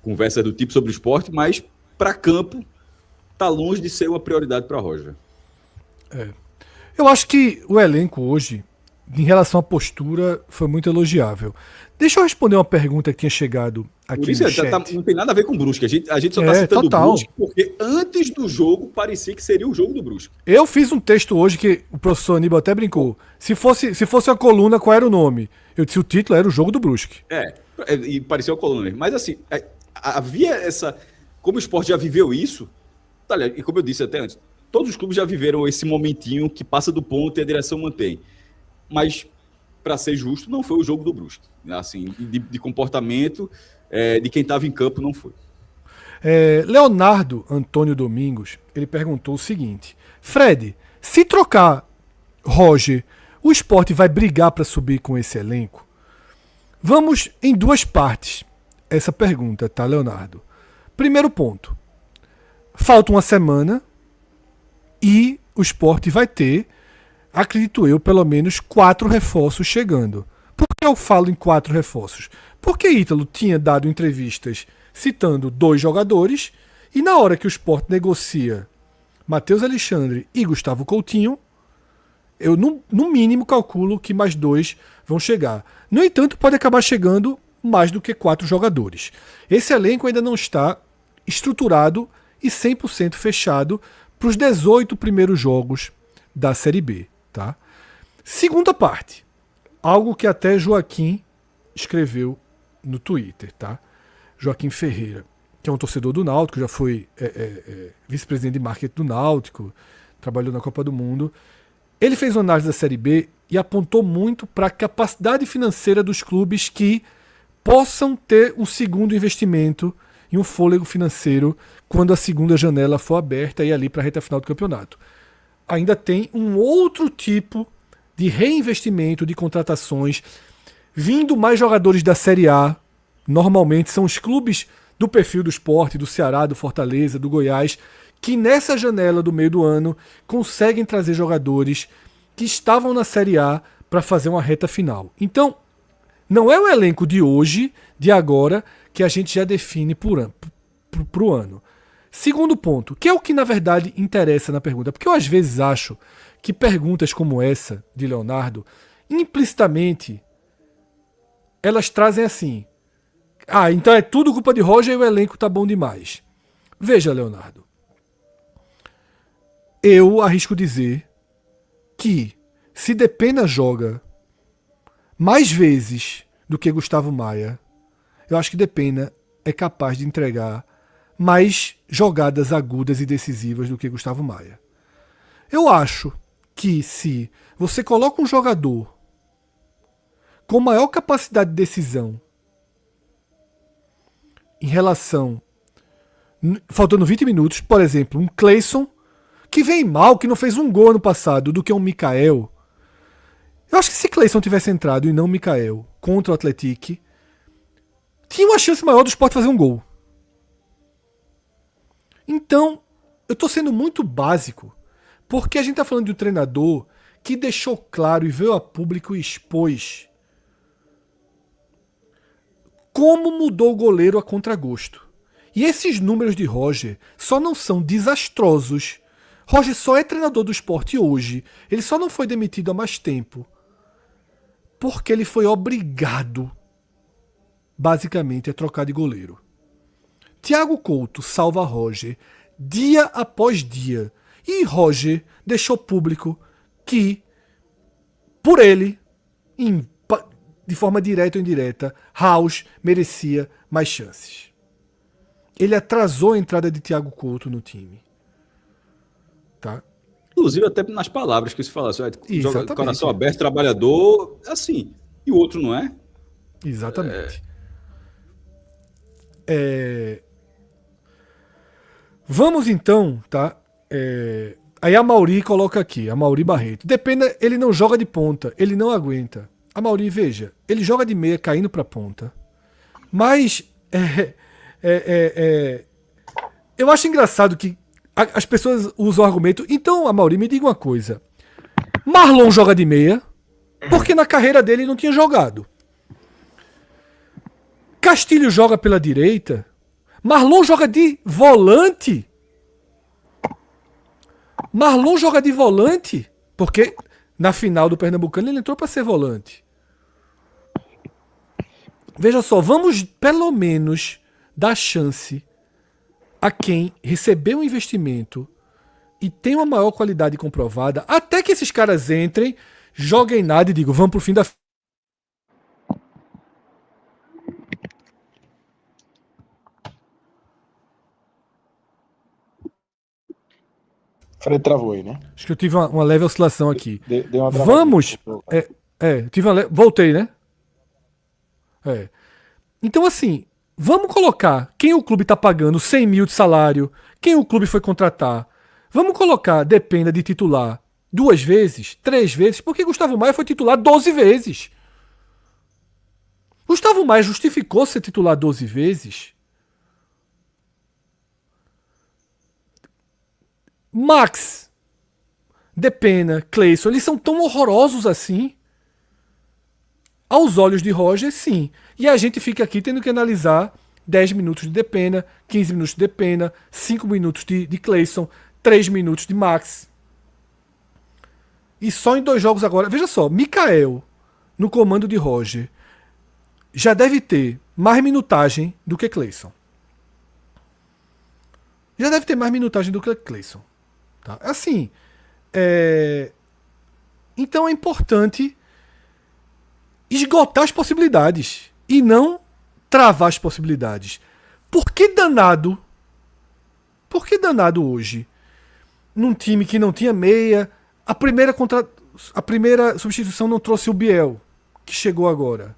conversa do tipo sobre o esporte, mas para campo está longe de ser uma prioridade para Roger. Eu acho que o elenco hoje, em relação à postura, foi muito elogiável. Deixa eu responder uma pergunta que tinha chegado aqui Por isso, no chat. não tem nada a ver com o Brusque. A gente só está citando total. o Brusque porque antes do jogo parecia que seria o jogo do Brusque. Eu fiz um texto hoje que o professor Aníbal até brincou. Se fosse uma coluna, qual era o nome? Eu disse o título era o jogo do Brusque. E parecia uma coluna mesmo. Mas assim, havia essa... Como o esporte já viveu isso, tá ligado? E como eu disse até antes, todos os clubes já viveram esse momentinho que passa do ponto e a direção mantém. Mas, para ser justo, não foi o jogo do Brusque. Assim, de comportamento de quem estava em campo, não foi. Leonardo Antônio Domingos, ele perguntou o seguinte: Fred, se trocar Roger, o Sport vai brigar para subir com esse elenco? Vamos em duas partes essa pergunta, tá, Leonardo? Primeiro ponto. Falta uma semana e o Sport vai ter, acredito eu, pelo menos 4 reforços chegando. Por que eu falo em 4 reforços? Porque Ítalo tinha dado entrevistas citando 2 jogadores e na hora que o Sport negocia Matheus Alexandre e Gustavo Coutinho, eu no mínimo calculo que mais 2 vão chegar. No entanto, pode acabar chegando mais do que 4 jogadores. Esse elenco ainda não está estruturado e 100% fechado para os 18 primeiros jogos da Série B. Tá? Segunda parte, algo que até Joaquim escreveu no Twitter. Tá? Joaquim Ferreira, que é um torcedor do Náutico, já foi vice-presidente de marketing do Náutico, trabalhou na Copa do Mundo. Ele fez uma análise da Série B e apontou muito para a capacidade financeira dos clubes que possam ter um segundo investimento e um fôlego financeiro quando a segunda janela for aberta e ali para a reta final do campeonato. Ainda tem um outro tipo de reinvestimento, de contratações, vindo mais jogadores da Série A. Normalmente são os clubes do perfil do Sport, do Ceará, do Fortaleza, do Goiás, que nessa janela do meio do ano conseguem trazer jogadores que estavam na Série A para fazer uma reta final. Então, não é o elenco de hoje, de agora, que a gente já define pro ano. Segundo ponto, que é o que na verdade interessa na pergunta, porque eu às vezes acho que perguntas como essa de Leonardo, implicitamente, elas trazem assim: então é tudo culpa de Roger e o elenco tá bom demais. Veja, Leonardo, eu arrisco dizer que se Depena joga mais vezes do que Gustavo Maia, eu acho que Depena é capaz de entregar mais jogadas agudas e decisivas do que Gustavo Maia. Eu acho que se você coloca um jogador com maior capacidade de decisão em relação, faltando 20 minutos, por exemplo, um Cleison que vem mal, que não fez um gol ano passado, do que um Mikael. Eu acho que se Cleison tivesse entrado e não Mikael contra o Atlético, tinha uma chance maior do Sport fazer um gol. Então, eu estou sendo muito básico, porque a gente está falando de um treinador que deixou claro e veio a público e expôs como mudou o goleiro a contragosto. E esses números de Roger só não são desastrosos. Roger só é treinador do Sport hoje. Ele só não foi demitido há mais tempo porque ele foi obrigado, basicamente, a trocar de goleiro. Thiago Couto salva Roger dia após dia. E Roger deixou público que, por ele, de forma direta ou indireta, House merecia mais chances. Ele atrasou a entrada de Thiago Couto no time. Tá? Inclusive, até nas palavras que se fala, joga coração Exatamente. aberto, trabalhador, assim. E o outro não é? Exatamente. Vamos então, tá? Aí a Mauri coloca aqui, a Mauri Barreto. Dependa, ele não joga de ponta, ele não aguenta. A Mauri, veja, ele joga de meia caindo pra ponta. Mas eu acho engraçado que as pessoas usam o argumento. Então, a Mauri, me diga uma coisa. Marlon joga de meia porque na carreira dele não tinha jogado. Castilho joga pela direita. Marlon joga de volante. Marlon joga de volante porque na final do Pernambucano ele entrou para ser volante. Veja só, vamos pelo menos dar chance a quem recebeu um investimento e tem uma maior qualidade comprovada, até que esses caras entrem, joguem nada e digam, vamos pro fim da... Fred travou aí, né? Acho que eu tive uma leve oscilação aqui. Deu uma travadinha. Vamos... tive voltei, né? Então, assim, vamos colocar quem o clube tá pagando 100 mil de salário, quem o clube foi contratar. Vamos colocar, dependa de titular 2 vezes, 3 vezes, porque Gustavo Maia foi titular 12 vezes. Gustavo Maia justificou ser titular 12 vezes? Max, Depena, Cleison, eles são tão horrorosos assim? Aos olhos de Roger, sim. E a gente fica aqui tendo que analisar 10 minutos de Depena, 15 minutos de Depena, 5 minutos de Cleison, 3 minutos de Max. E só em 2 jogos agora. Veja só, Mikael, no comando de Roger, já deve ter mais minutagem do que Cleison. Já deve ter mais minutagem do que Cleison. Tá? Assim, então é importante esgotar as possibilidades e não travar as possibilidades. Por que danado hoje, num time que não tinha meia, a primeira substituição não trouxe o Biel, que chegou agora?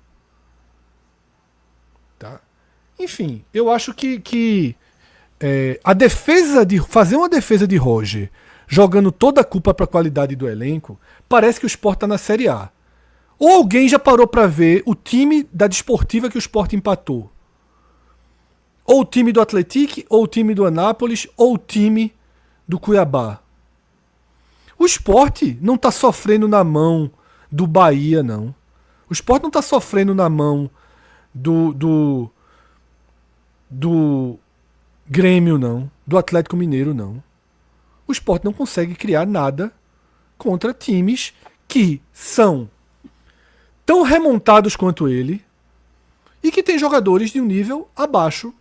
Tá? Enfim, eu acho que a defesa de fazer uma defesa de Roger jogando toda a culpa para a qualidade do elenco, parece que o Sport está na Série A. Ou alguém já parou para ver o time da Desportiva que o Sport empatou? Ou o time do Atlético, ou o time do Anápolis, ou o time do Cuiabá? O Sport não está sofrendo na mão do Bahia, não. O Sport não está sofrendo na mão do Grêmio, não. Do Atlético Mineiro, não. O Sport não consegue criar nada contra times que são tão remontados quanto ele e que tem jogadores de um nível abaixo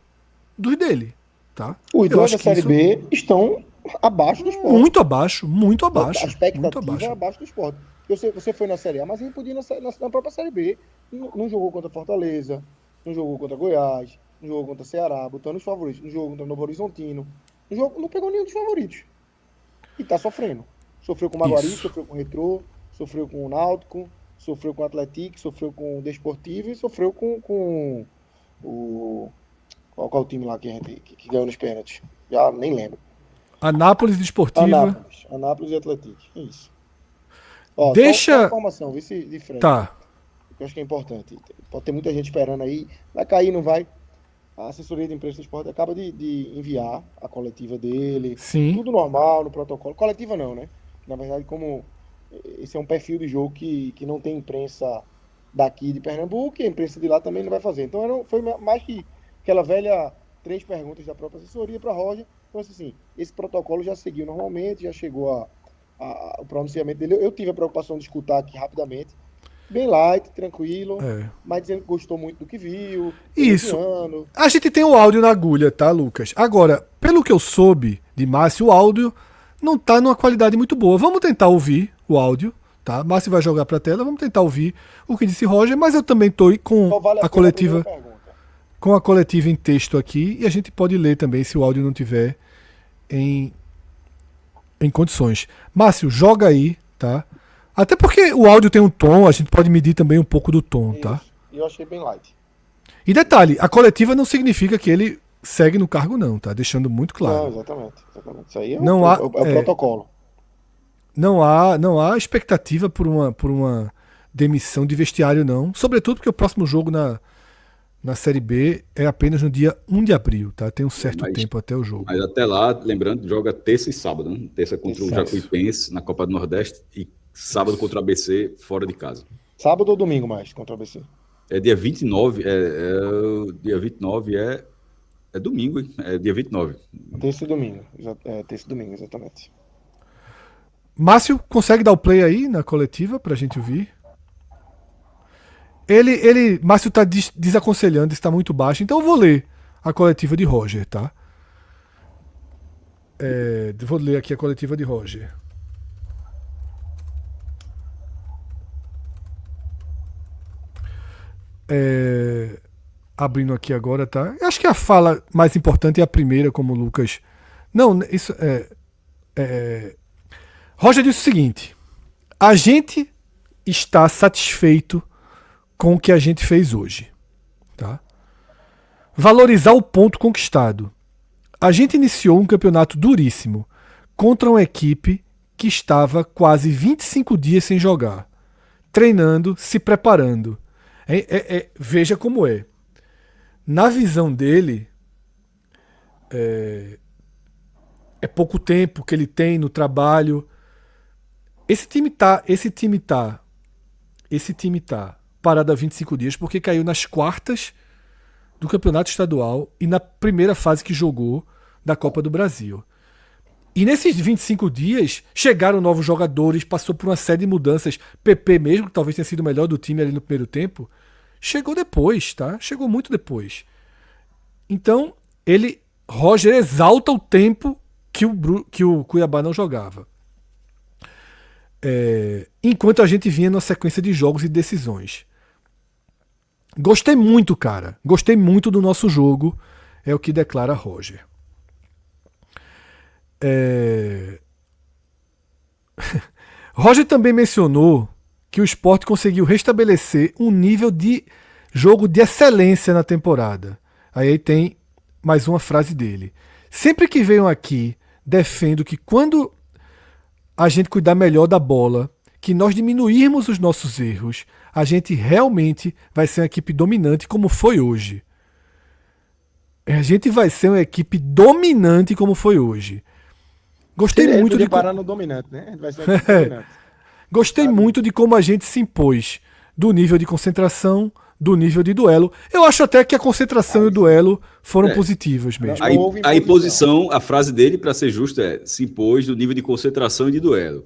dos dele. Tá? Os dois da Série B estão abaixo do Sport. Muito abaixo, muito abaixo. A expectativa muito abaixo. é abaixo do Sport. Você foi na Série A, mas ele podia ir na própria Série B. Não jogou contra Fortaleza, não jogou contra Goiás, não jogou contra Ceará, botando os favoritos, não jogou contra Novo Horizontino. Não pegou nenhum dos favoritos. E tá sofrendo. Sofreu com o Maguari, sofreu com o Retrô, sofreu com o Náutico, sofreu com o Atlético, sofreu com o Desportivo e sofreu com o... Qual é o time lá que ganhou nos pênaltis? Já nem lembro. Anápolis Desportiva. Anápolis e Atlético. Isso. Ó, deixa só informação, vê se de frente. Tá. Eu acho que é importante. Pode ter muita gente esperando aí. Vai cair, não vai? A assessoria de imprensa do esporte acaba de enviar a coletiva dele. Sim. Tudo normal no protocolo. Coletiva não, né? Na verdade, como esse é um perfil de jogo que não tem imprensa daqui de Pernambuco, e a imprensa de lá também não vai fazer. Então foi mais que aquela velha 3 perguntas da própria assessoria para Roger. Então, assim, esse protocolo já seguiu normalmente, já chegou o pronunciamento dele. Eu tive a preocupação de escutar aqui rapidamente. Bem light, tranquilo, mas dizendo que gostou muito do que viu. Isso. A gente tem o áudio na agulha, tá, Lucas? Agora, pelo que eu soube de Márcio, o áudio não tá numa qualidade muito boa. Vamos tentar ouvir o áudio, tá? Márcio vai jogar pra tela, vamos tentar ouvir o que disse Roger, mas eu também tô com Só vale a pena coletiva, primeira pergunta. com a coletiva em texto aqui, e a gente pode ler também se o áudio não tiver em condições. Márcio, joga aí, tá? Até porque o áudio tem um tom, a gente pode medir também um pouco do tom, tá? Isso. E eu achei bem light. E detalhe, a coletiva não significa que ele segue no cargo não, tá? Deixando muito Não, claro. exatamente. Isso aí é Não o, há- é o é. protocolo. Não há expectativa por uma demissão de vestiário, não. Sobretudo porque o próximo jogo na Série B é apenas no dia 1 de abril, tá? Tem um certo Mas- tempo até o jogo. Mas até lá, lembrando, joga terça e sábado, né? Terça contra o Isso. Jacuipense na Copa do Nordeste e sábado contra o ABC fora de casa. Sábado ou domingo mais, contra o ABC? É dia 29, dia 29 é domingo, hein? É dia 29. Terça e domingo. Terça e domingo, exatamente. Márcio, consegue dar o play aí na coletiva pra gente ouvir? Márcio tá desaconselhando, está muito baixo, então eu vou ler a coletiva de Roger, tá? Vou ler aqui a coletiva de Roger. Abrindo aqui agora, tá? Eu acho que a fala mais importante é a primeira, como o Lucas. Não, isso Roger disse o seguinte: a gente está satisfeito com o que a gente fez hoje, tá? Valorizar o ponto conquistado. A gente iniciou um campeonato duríssimo contra uma equipe que estava quase 25 dias sem jogar, treinando, se preparando. Veja como é. Na visão dele, é pouco tempo que ele tem no trabalho. Esse time tá parado há 25 dias porque caiu nas quartas do Campeonato Estadual e na primeira fase que jogou da Copa do Brasil. E nesses 25 dias chegaram novos jogadores, passou por uma série de mudanças. PP mesmo, que talvez tenha sido o melhor do time ali no primeiro tempo, chegou depois, tá? Chegou muito depois. Então, Roger exalta o tempo que o Cuiabá não jogava. Enquanto a gente vinha numa sequência de jogos e decisões. Gostei muito, cara. Gostei muito do nosso jogo. É o que declara Roger. Roger também mencionou que o Sport conseguiu restabelecer um nível de jogo de excelência na temporada. Aí tem mais uma frase dele. Sempre que venho aqui, defendo que quando a gente cuidar melhor da bola, que nós diminuirmos os nossos erros, a gente realmente vai ser uma equipe dominante como foi hoje. A gente vai ser uma equipe dominante como foi hoje. Gostei Ele muito podia de parar no dominante, né? Vai ser uma equipe dominante. Gostei muito de como a gente se impôs, do nível de concentração, do nível de duelo. Eu acho até que a concentração e o duelo foram positivos mesmo. Não houve A imposição. imposição, a frase dele, para ser justo, se impôs do nível de concentração e de duelo.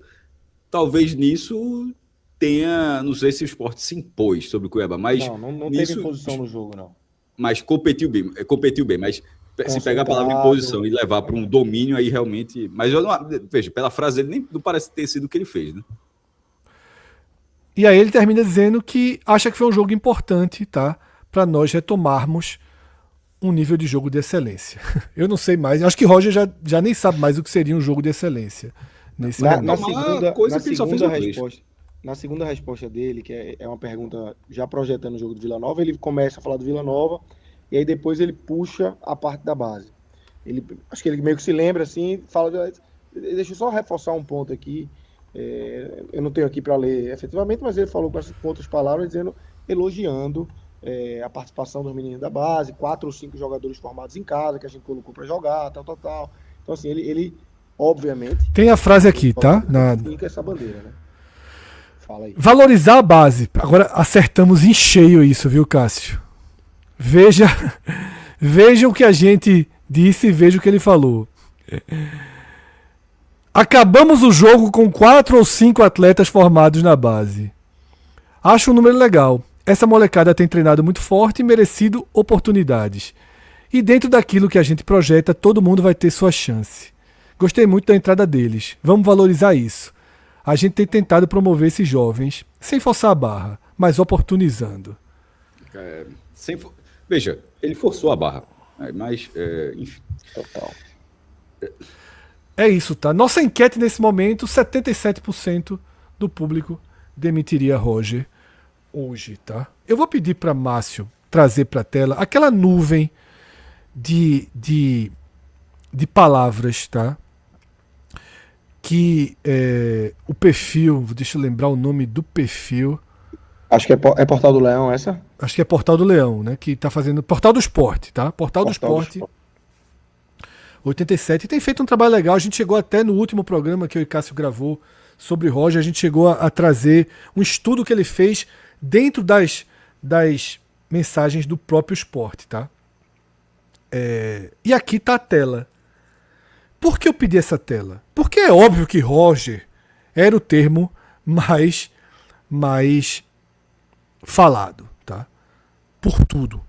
Talvez nisso tenha, não sei se o Sport se impôs sobre o Cuiabá, mas Não nisso, teve imposição no jogo, não. mas competiu bem, mas se pegar a palavra imposição e levar para um domínio aí realmente, mas eu não, veja, pela frase dele nem não parece ter sido o que ele fez, né? E aí ele termina dizendo que acha que foi um jogo importante, tá? Para nós retomarmos um nível de jogo de excelência. Eu não sei mais. Acho que Roger já nem sabe mais o que seria um jogo de excelência. Nesse Na momento. segunda resposta dele, que é uma pergunta já projetando o jogo do Vila Nova, ele começa a falar do Vila Nova e aí depois ele puxa a parte da base. Acho que ele meio que se lembra assim, fala. Deixa eu só reforçar um ponto aqui. Eu não tenho aqui para ler efetivamente, mas ele falou com outras palavras, elogiando a participação dos meninos da base, 4 ou 5 jogadores formados em casa, que a gente colocou para jogar, tal. Então, assim, ele obviamente... Tem a frase aqui, tá? Fica essa bandeira, né? Fala aí. Valorizar a base. Agora acertamos em cheio isso, viu, Cássio? Veja o que a gente disse e veja o que ele falou. Acabamos o jogo com 4 ou 5 atletas formados na base. Acho um número legal. Essa molecada tem treinado muito forte e merecido oportunidades. E dentro daquilo que a gente projeta, todo mundo vai ter sua chance. Gostei muito da entrada deles. Vamos valorizar isso. A gente tem tentado promover esses jovens, sem forçar a barra, mas oportunizando. Veja, ele forçou a barra, mas, enfim. Total. É isso, tá? Nossa enquete nesse momento, 77% do público demitiria Roger hoje, tá? Eu vou pedir para Márcio trazer para a tela aquela nuvem de palavras, tá? Que o perfil, deixa eu lembrar o nome do perfil. Acho que é Portal do Leão essa? Acho que é Portal do Leão, né? Que tá fazendo. Portal do Esporte, tá? Portal do Esporte 87. E tem feito um trabalho legal. A gente chegou até no último programa que eu e Cássio gravou sobre Roger. A gente chegou a trazer um estudo que ele fez dentro das mensagens do próprio esporte, tá? E aqui tá a tela. Por que eu pedi essa tela? Porque é óbvio que Roger era o termo mais falado, tá? Por tudo.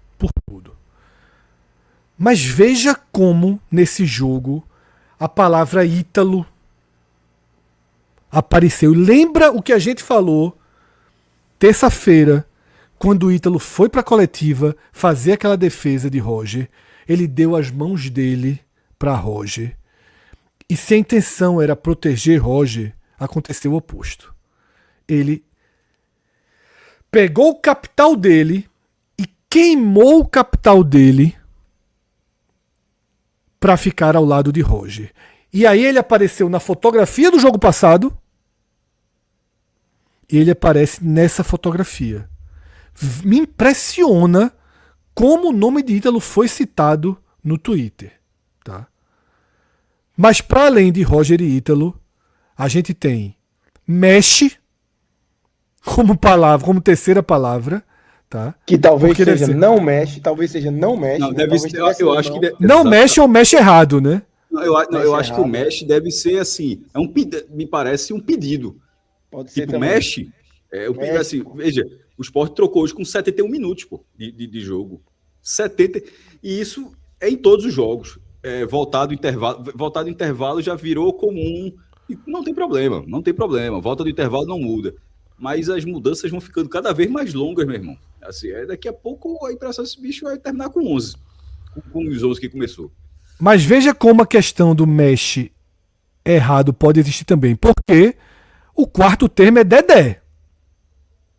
Mas veja como nesse jogo a palavra Ítalo apareceu. Lembra o que a gente falou terça-feira, quando o Ítalo foi para a coletiva fazer aquela defesa de Roger? Ele deu as mãos dele para Roger. E se a intenção era proteger Roger, aconteceu o oposto. Ele pegou o capital dele e queimou o capital dele para ficar ao lado de Roger. E aí ele apareceu na fotografia do jogo passado e ele aparece nessa fotografia. Me impressiona como o nome de Ítalo foi citado no Twitter, tá? Mas para além de Roger e Ítalo, a gente tem mexe como terceira palavra, tá? Que talvez Porque seja não mexe, talvez seja não mexe. Não, né? deve ser, eu acho que não mexe ou mexe errado, né? Eu acho que o mexe deve ser assim, me parece um pedido. Pode ser Tipo, também. mexe, assim, veja, o Sport trocou hoje com 71 minutos, pô, de jogo. 70, e isso é em todos os jogos. Voltado intervalo já virou comum. E não tem problema. Volta do intervalo não muda. Mas as mudanças vão ficando cada vez mais longas, meu irmão. Assim, daqui a pouco a impressão desse bicho vai terminar com 11. Com os 11 que começou. Mas veja como a questão do mexe errado pode existir também. Porque o quarto termo é Dedé.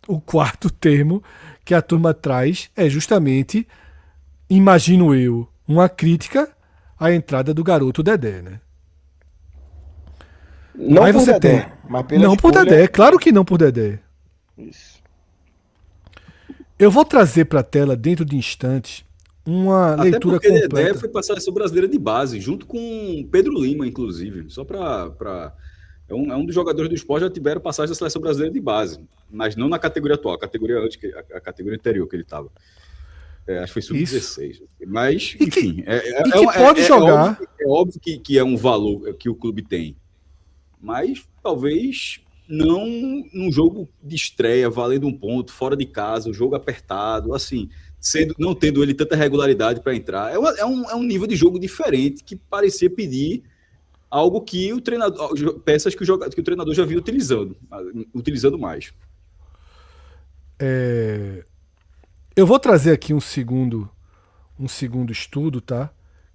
O quarto termo que a turma traz é justamente, imagino eu, uma crítica à entrada do garoto Dedé, né? Não Aí por você Dedé, tem. mas pela Não por escolha- Dedé, claro que não por Dedé. Isso. Eu vou trazer para a tela, dentro de instantes, uma Até leitura porque Dedé completa. foi para a seleção brasileira de base, junto com Pedro Lima, inclusive. Só para é um dos jogadores do Sport já tiveram passagem da seleção brasileira de base, mas não na categoria atual, a categoria anterior que ele estava. Acho que foi sub-16. Mas, enfim. Pode jogar. É óbvio que é um valor que o clube tem. Mas talvez não num jogo de estreia, valendo um ponto, fora de casa, o jogo apertado, assim, não tendo ele tanta regularidade para entrar. É um nível de jogo diferente que parecia pedir algo que o treinador, peças que o treinador já vinha utilizando mais. Eu vou trazer aqui um segundo estudo, tá?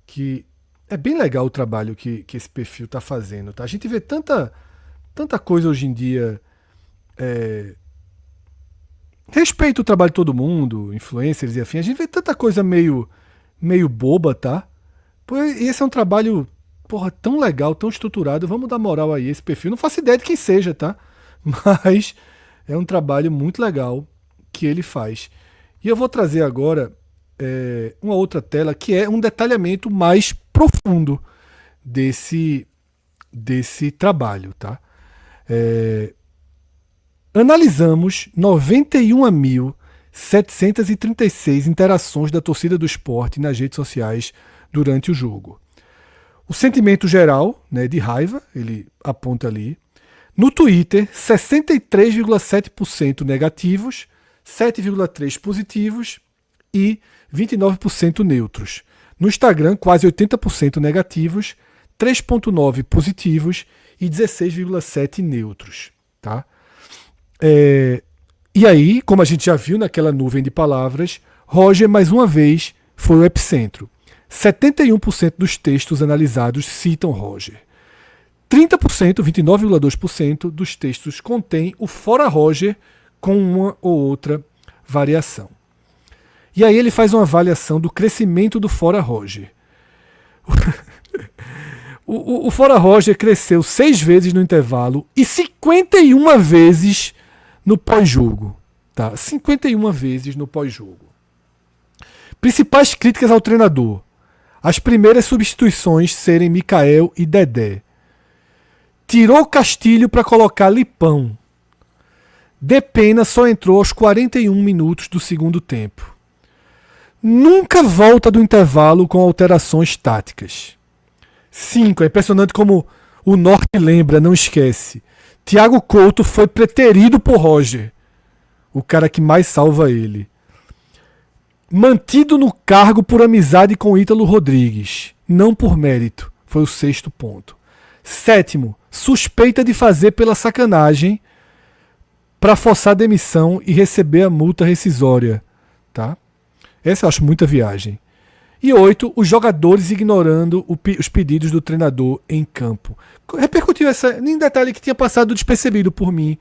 Que é bem legal o trabalho que esse perfil está fazendo, tá? A gente vê tanta coisa hoje em dia. Respeito o trabalho de todo mundo, influencers e afim. A gente vê tanta coisa meio boba, tá? E esse é um trabalho, tão legal, tão estruturado. Vamos dar moral aí a esse perfil. Não faço ideia de quem seja, tá? Mas é um trabalho muito legal que ele faz. E eu vou trazer agora uma outra tela que é um detalhamento mais profundo desse trabalho, tá? Analisamos 91.736 interações da torcida do Sport nas redes sociais durante o jogo. O sentimento geral, né, de raiva, ele aponta ali. No Twitter, 63,7% negativos, 7,3% positivos e 29% neutros. No Instagram, quase 80% negativos, 3,9 positivos e 16,7 neutros. Tá? E aí, como a gente já viu naquela nuvem de palavras, Roger, mais uma vez, foi o epicentro. 71% dos textos analisados citam Roger. 30%, 29,2% dos textos contém o fora Roger com uma ou outra variação. E aí ele faz uma avaliação do crescimento do fora Roger. O fora Roger cresceu 6 vezes no intervalo e 51 vezes no pós-jogo. Tá? 51 vezes no pós-jogo. Principais críticas ao treinador. As primeiras substituições serem Mikael e Dedé. Tirou Castilho para colocar Lipão. Depena só entrou aos 41 minutos do segundo tempo. Nunca volta do intervalo com alterações táticas. 5. É impressionante como o Norte lembra, não esquece. Thiago Couto foi preterido por Roger, o cara que mais salva ele. Mantido no cargo por amizade com Ítalo Rodrigues, não por mérito. Foi o 6º ponto. 7. Suspeita de fazer pela sacanagem para forçar a demissão e receber a multa rescisória. Tá? Essa eu acho muita viagem. E 8, os jogadores ignorando os pedidos do treinador em campo. Repercutiu essa em detalhe que tinha passado despercebido por mim,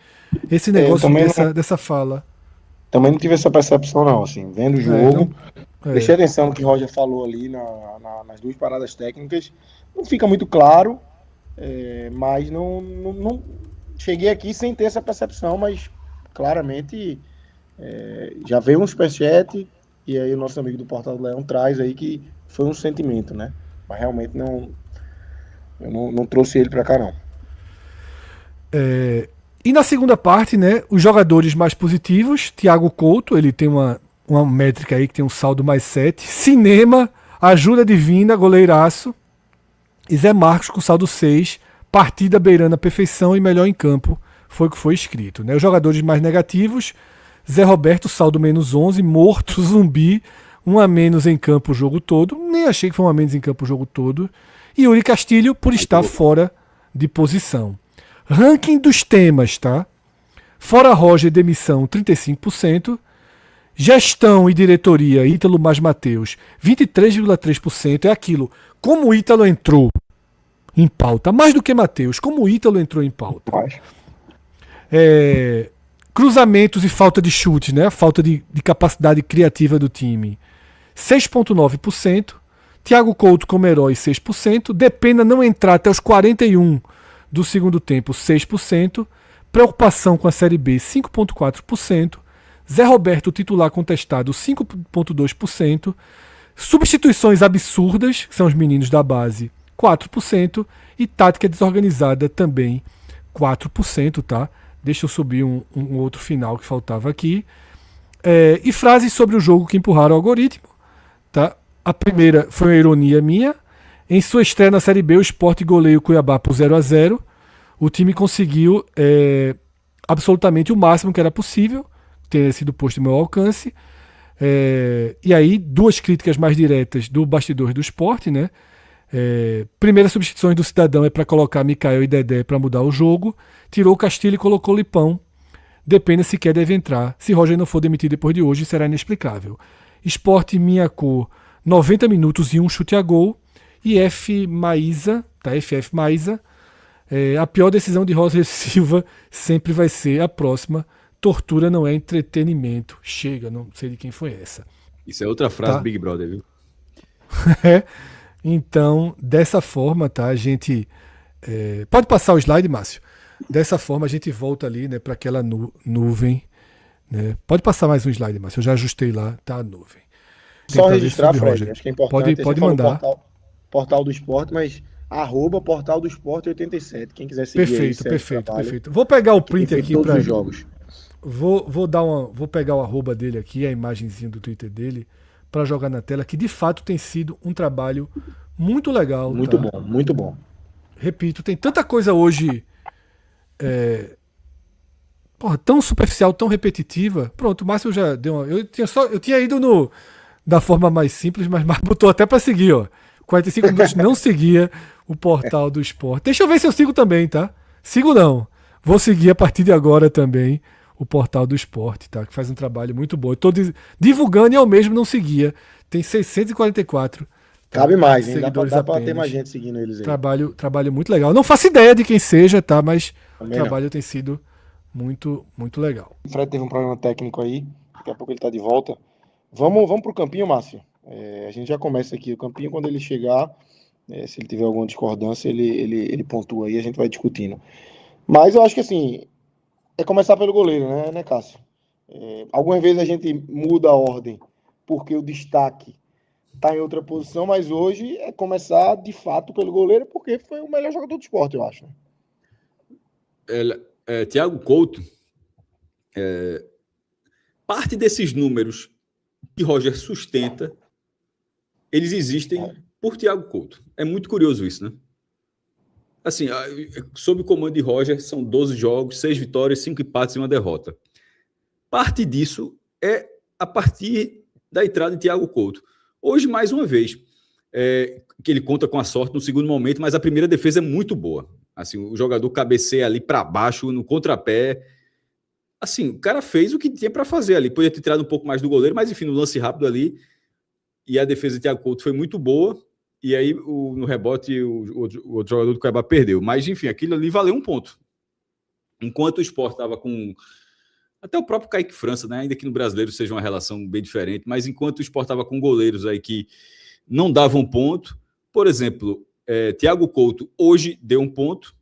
esse negócio dessa fala. Também não tive essa percepção não, assim, vendo o jogo, prestei atenção no que o Roger falou ali nas 2 paradas técnicas, não fica muito claro, mas não cheguei aqui sem ter essa percepção, mas claramente já veio um superchat. E aí o nosso amigo do Portal do Leão traz aí que foi um sentimento, né? Mas realmente eu não trouxe ele para cá, não. E na segunda parte, né, os jogadores mais positivos, Thiago Couto, ele tem uma métrica aí que tem um saldo mais 7. Cinema, ajuda divina, goleiraço. E Zé Marcos com saldo 6, partida beirando a perfeição e melhor em campo, foi o que foi escrito. Né? Os jogadores mais negativos, Zé Roberto, saldo menos 11, morto, zumbi, 1 a menos em campo o jogo todo. Nem achei que foi 1 a menos em campo o jogo todo. E Yuri Castilho por estar fora de posição. Ranking dos temas, tá? Fora Roger, demissão, 35%. Gestão e diretoria, Ítalo mais Mateus, 23,3%. É aquilo. Como o Ítalo entrou em pauta, mais do que Mateus, como o Ítalo entrou em pauta. Cruzamentos e falta de chute, né? A falta de capacidade criativa do time, 6,9%. Thiago Couto como herói, 6%. Depena não entrar até os 41 do segundo tempo, 6%. Preocupação com a Série B, 5,4%. Zé Roberto, titular contestado, 5,2%. Substituições absurdas, que são os meninos da base, 4%. E tática desorganizada também, 4%, tá? Deixa eu subir um outro final que faltava aqui. E frases sobre o jogo que empurraram o algoritmo. Tá? A primeira foi uma ironia minha. Em sua estreia na Série B, o Sport goleia o Cuiabá por 0-0. O time conseguiu absolutamente o máximo que era possível, ter sido posto em meu alcance. E aí, 2 críticas mais diretas do bastidor do Sport, né? Primeira substituição do Cidadão é para colocar Mikael e Dedé para mudar o jogo. Tirou o Castilho e colocou Lipão. Depende se quer deve entrar. Se Roger não for demitido depois de hoje, será inexplicável. Sport minha cor, 90 minutos e 1 chute a gol. E F Maísa, tá? FF Maísa. A pior decisão de Roger Silva sempre vai ser a próxima. Tortura não é entretenimento. Chega, não sei de quem foi essa. Isso é outra frase tá? do Big Brother, viu? Então, dessa forma, tá? A gente... pode passar o slide, Márcio? Dessa forma, a gente volta ali, né, para aquela nuvem. Né? Pode passar mais um slide, Márcio. Eu já ajustei lá, tá a nuvem. Só registrar, Fred, acho que é importante. Pode mandar. Portal do Esporte, mas @Portal do Esporte 87. Quem quiser seguir perfeito. Vou pegar o print aqui para todos os jogos. Vou pegar o arroba dele aqui, a imagenzinha do Twitter dele, para jogar na tela, que de fato tem sido um trabalho muito legal. Muito bom, muito bom. Repito, tem tanta coisa hoje tão superficial, tão repetitiva. Pronto, o Márcio já deu uma... Eu tinha ido da forma mais simples, mas botou até para seguir, ó. 45 minutos não seguia o portal do Sport. Deixa eu ver se eu sigo também, tá? Sigo não. Vou seguir a partir de agora também o portal do Sport, tá? Que faz um trabalho muito bom. Eu tô divulgando e eu mesmo não seguia. Tem 644. Cabe mais, hein? Seguidores Dá pra ter apenas. mais gente seguindo eles aí. Trabalho muito legal. Não faço ideia de quem seja, tá? Mas Também o trabalho tem sido muito, muito legal. O Fred teve um problema técnico aí. Daqui a pouco ele tá de volta. Vamos pro campinho, Márcio. A gente já começa aqui. O campinho, quando ele chegar, se ele tiver alguma discordância, ele pontua aí, a gente vai discutindo. Mas eu acho que assim, é começar pelo goleiro, né, Cássio? Algumas vezes a gente muda a ordem porque o destaque está em outra posição, mas hoje é começar de fato pelo goleiro porque foi o melhor jogador do esporte, eu acho. Thiago Couto, parte desses números que Roger sustenta, eles existem por Thiago Couto. É muito curioso isso, né? Assim, sob o comando de Roger, são 12 jogos, 6 vitórias, 5 empates e 1 derrota. Parte disso é a partir da entrada de Thiago Couto. Hoje, mais uma vez, que ele conta com a sorte no segundo momento, mas a primeira defesa é muito boa. Assim, o jogador cabeceia ali para baixo, no contrapé. Assim, o cara fez o que tinha para fazer ali. Podia ter tirado um pouco mais do goleiro, mas enfim, no lance rápido ali. E a defesa de Thiago Couto foi muito boa. E aí, no rebote, o outro jogador do Cuiabá perdeu. Mas, enfim, aquilo ali valeu um ponto. Enquanto o Sport estava com... Até o próprio Kaique França, né? Ainda que no brasileiro seja uma relação bem diferente, mas enquanto o Sport estava com goleiros aí que não davam ponto, por exemplo, Thiago Couto hoje deu um ponto.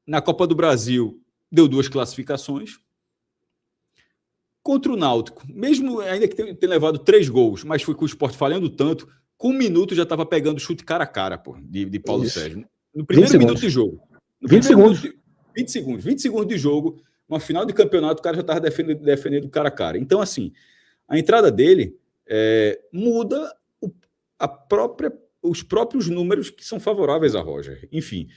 Na Copa do Brasil, deu 2 classificações. Contra o Náutico, mesmo ainda que tenha levado 3 gols, mas foi com o Sport falhando tanto, com 1 minuto já estava pegando chute cara a cara, pô, de Paulo Sérgio. No primeiro minuto de jogo. 20 segundos. 20 segundos de jogo, uma final de campeonato, o cara já estava defendendo cara a cara. Então, assim, a entrada dele muda os próprios números que são favoráveis a Roger. Enfim,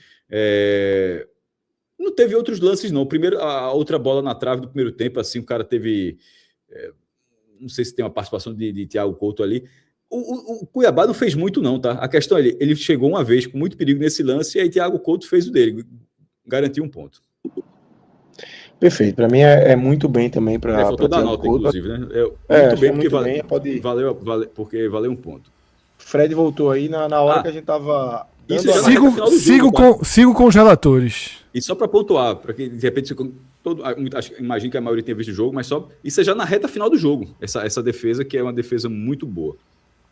não teve outros lances, não. Primeiro, a outra bola na trave do primeiro tempo, assim, o cara teve... não sei se tem uma participação de Thiago Couto ali. O Cuiabá não fez muito, não, tá? A questão é, ele chegou uma vez com muito perigo nesse lance e aí Thiago Couto fez o dele, garantiu um ponto. Perfeito. Para mim é muito bem também para faltou dar nota, Couto, inclusive, né? Muito bem, porque porque valeu um ponto. Fred voltou aí na hora que a gente tava... Sigo com os relatores. E só para pontuar, para que de repente imagino que a maioria tenha visto o jogo, mas só isso é já na reta final do jogo, essa defesa que é uma defesa muito boa.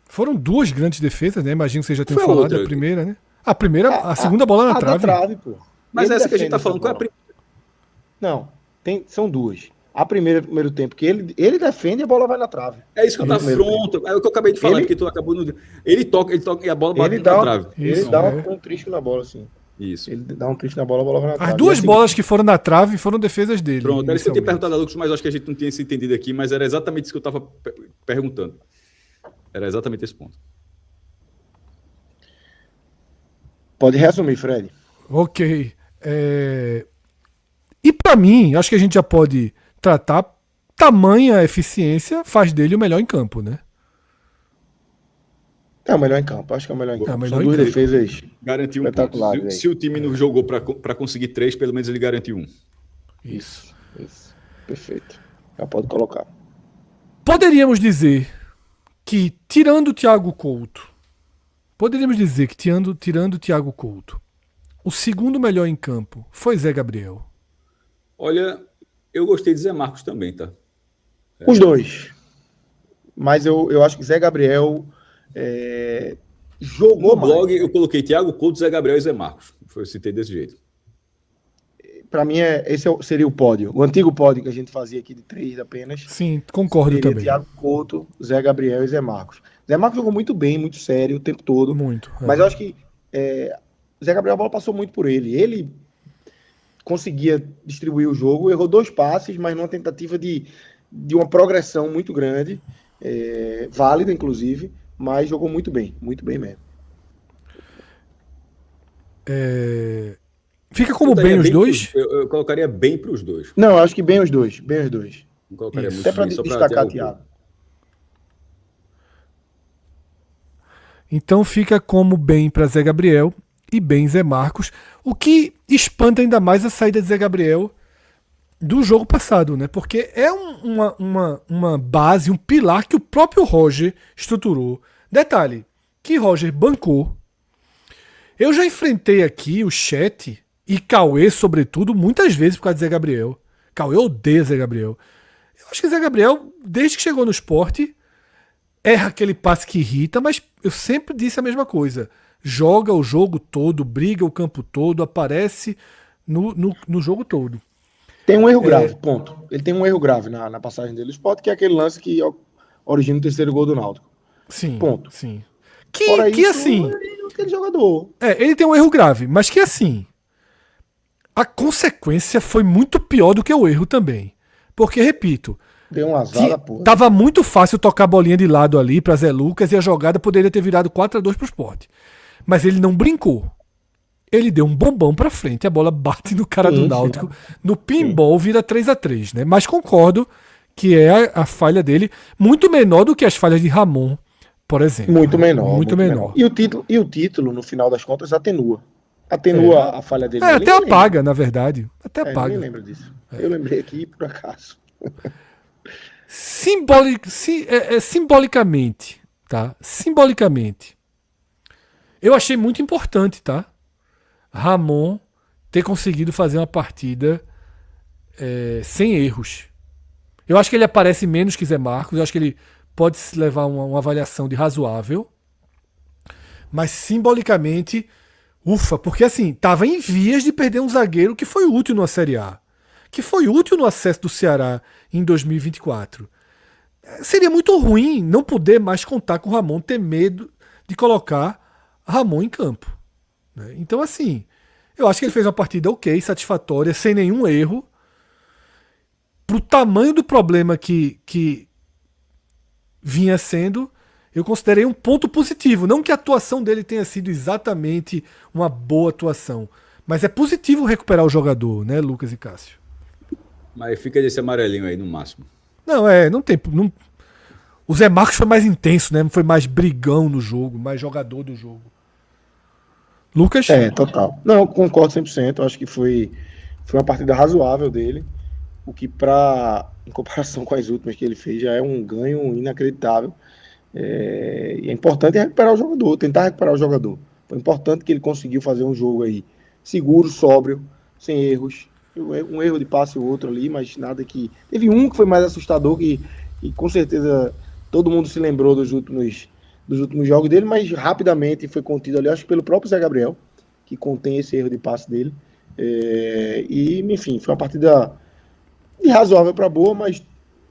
Foram 2 grandes defesas, né? Imagino que você já tenha falado da primeira, né? A segunda bola na trave. Pô. Mas essa que a gente tá falando, qual é a primeira? Não, são 2. A primeira, primeiro tempo, que ele defende e a bola vai na trave. É isso que eu tava pronto. É o que eu acabei de falar, porque tu acabou no... Ele toca e a bola bate na trave. Ele dá um trisco na bola, assim. Isso. Ele dá um trisco na bola, a bola vai na trave. As 2 bolas que foram na trave foram defesas dele. Pronto, era isso que eu tinha perguntado a Lucas, mas acho que a gente não tinha se entendido aqui, mas era exatamente isso que eu tava perguntando. Era exatamente esse ponto. Pode resumir, Fred. Ok. E para mim, acho que a gente já pode tratar, tamanha eficiência faz dele o melhor em campo, né? É o melhor em campo, acho que é o melhor em campo. São 2 defesas garantiu um ponto. Se o time não jogou para conseguir 3, pelo menos ele garantiu 1. Isso. Perfeito. Já pode colocar. Poderíamos dizer que, tirando o Thiago Couto, tirando o Thiago Couto, o segundo melhor em campo foi Zé Gabriel. Olha, eu gostei de Zé Marcos também, tá? Os 2. Mas eu acho que Zé Gabriel jogou no blog mais. Eu coloquei Thiago Couto, Zé Gabriel e Zé Marcos. Eu citei desse jeito. Para mim, esse seria o pódio. O antigo pódio que a gente fazia aqui de 3 apenas. Sim, concordo também. Thiago Couto, Zé Gabriel e Zé Marcos. Zé Marcos jogou muito bem, muito sério o tempo todo. Muito. Mas eu acho que Zé Gabriel, a bola passou muito por ele. Ele conseguia distribuir o jogo, errou 2 passes, mas numa tentativa de uma progressão muito grande, válida, inclusive, mas jogou muito bem mesmo. Fica como bem os 2? Eu colocaria bem para os 2. Não, eu acho que bem os 2. Não colocaria muito até para destacar Thiago. Então fica como bem para Zé Gabriel e bem Zé Marcos, o que espanta ainda mais a saída de Zé Gabriel do jogo passado, né? Porque é uma base, um pilar que o próprio Roger estruturou. Detalhe, que Roger bancou. Eu já enfrentei aqui o chat e Cauê, sobretudo, muitas vezes por causa de Zé Gabriel. Cauê odeia Zé Gabriel. Eu acho que Zé Gabriel, desde que chegou no esporte, erra aquele passe que irrita, mas eu sempre disse a mesma coisa. Joga o jogo todo, briga o campo todo, aparece no jogo todo. Tem um erro grave, ponto. Ele tem um erro grave na passagem dele no Sport, que é aquele lance que origina o terceiro gol do Náutico. Sim, ponto. Sim. Fora Que isso, assim... é aquele jogador. Ele tem um erro grave, mas que assim... A consequência foi muito pior do que o erro também. Porque, repito... Deu um azar, porra. Tava muito fácil tocar a bolinha de lado ali para Zé Lucas e a jogada poderia ter virado 4-2 pro Sport. Mas ele não brincou. Ele deu um bombão pra frente, a bola bate no cara do Náutico. No pinball vira 3-3, né? Mas concordo que é a falha dele muito menor do que as falhas de Ramon, por exemplo. Muito menor. Muito menor. E o título, no final das contas, atenua. A falha dele. Até apaga, na verdade. Até apaga. Eu nem lembro disso. Eu lembrei aqui por acaso. Simbolicamente, tá? Simbolicamente. Eu achei muito importante, tá? Ramon ter conseguido fazer uma partida sem erros. Eu acho que ele aparece menos que Zé Marcos. Eu acho que ele pode se levar uma avaliação de razoável. Mas simbolicamente, ufa, porque assim, tava em vias de perder um zagueiro que foi útil na Série A. Que foi útil no acesso do Ceará em 2024. Seria muito ruim não poder mais contar com o Ramon, ter medo de colocar Ramon em campo. Então, assim, eu acho que ele fez uma partida ok, satisfatória, sem nenhum erro. Pro tamanho do problema que vinha sendo, eu considerei um ponto positivo. Não que a atuação dele tenha sido exatamente uma boa atuação, mas é positivo recuperar o jogador, né, Lucas e Cássio? Mas fica desse amarelinho aí no máximo. Não tem. O Zé Marcos foi mais intenso, né? Foi mais brigão no jogo, mais jogador do jogo. Lucas? Total. Não, eu concordo 100%. Eu acho que foi uma partida razoável dele. O que, em comparação com as últimas que ele fez, já é um ganho inacreditável. E é importante recuperar o jogador, tentar recuperar o jogador. Foi importante que ele conseguiu fazer um jogo aí seguro, sóbrio, sem erros. Um erro de passe ou outro ali, mas nada que... Teve um que foi mais assustador, que com certeza todo mundo se lembrou dos últimos jogos dele, mas rapidamente foi contido ali, acho que pelo próprio Zé Gabriel, que contém esse erro de passe dele. Enfim, foi uma partida de razoável para boa, mas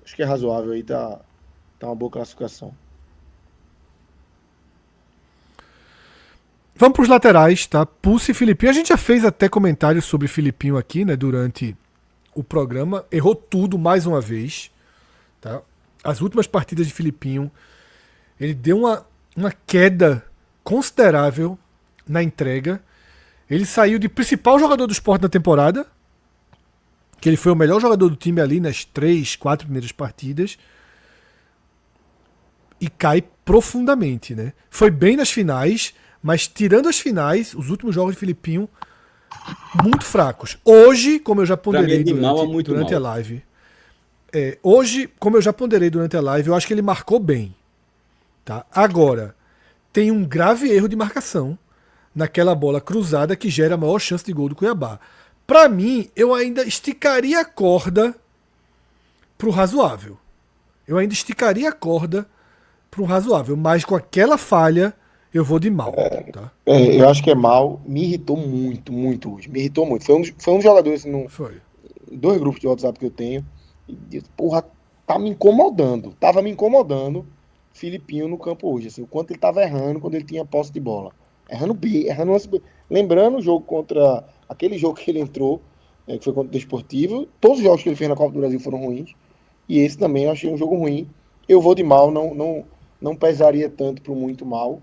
acho que é razoável aí, tá uma boa classificação. Vamos para os laterais, tá? Pulse e Filipinho. A gente já fez até comentários sobre Filipinho aqui, né? Durante o programa. Errou tudo mais uma vez, tá? As últimas partidas de Filipinho, ele deu uma queda considerável na entrega. Ele saiu de principal jogador do Sport na temporada, que ele foi o melhor jogador do time ali nas 3-4 primeiras partidas, e cai profundamente, né? Foi bem nas finais, mas tirando as finais, os últimos jogos de Filipinho, muito fracos. Hoje, como eu já ponderei durante a live, hoje, como eu já ponderei durante a live, eu acho que ele marcou bem. Tá? Agora, tem um grave erro de marcação naquela bola cruzada que gera a maior chance de gol do Cuiabá. Para mim, eu ainda esticaria a corda pro razoável. Mas com aquela falha, eu vou de mal. Tá? Eu acho que é mal. Me irritou muito, muito hoje. Me irritou muito. Foi um jogador assim, dois grupos de WhatsApp que eu tenho. E, porra, tava me incomodando Filipinho no campo hoje. Assim, o quanto ele tava errando quando ele tinha posse de bola. Errando lance. Lembrando o jogo contra aquele jogo que ele entrou, que foi contra o Desportivo. Todos os jogos que ele fez na Copa do Brasil foram ruins. E esse também eu achei um jogo ruim. Eu vou de mal, não pesaria tanto pro muito mal.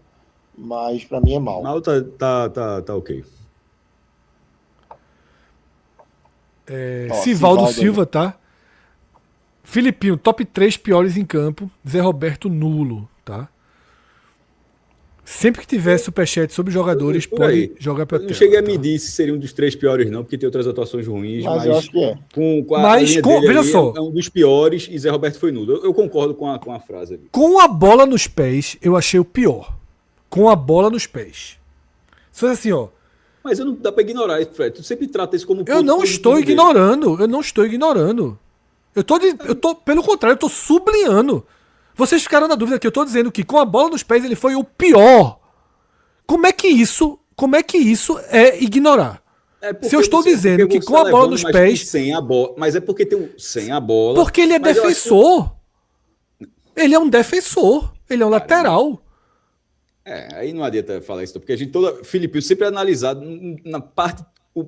Mas pra mim é mal. Mal tá ok. Sivaldo Silva, tá? Filipinho, top 3 piores em campo. Zé Roberto, nulo, tá? Sempre que tiver superchat sobre jogadores, Por pode aí. jogar pra Eu não tela. cheguei a tá? medir se seria um dos 3 piores, não, porque tem outras atuações ruins, Mas eu acho que é. com a Mas linha com- dele veja ali, só. é um dos piores e Zé Roberto foi nulo. Eu concordo com a frase ali. Com a bola nos pés, eu achei o pior. Com a bola nos pés. Só assim, ó. Mas eu não dá pra ignorar isso, Fred. Tu sempre trata isso como Eu ponto não positivo estou dele. ignorando. Eu não estou ignorando. Pelo contrário, eu tô sublinhando. Vocês ficaram na dúvida que eu tô dizendo que com a bola nos pés ele foi o pior. Como é que isso é ignorar? Porque Se eu estou dizendo porque que você com a tá bola levando, nos mas pés. tem sem a bola. Mas é porque tem sem a bola. Porque ele é Mas eu acho que- defensor. Ele é um defensor. Ele é um lateral. Aí não adianta falar isso, porque a gente Felipe sempre é analisado na parte. O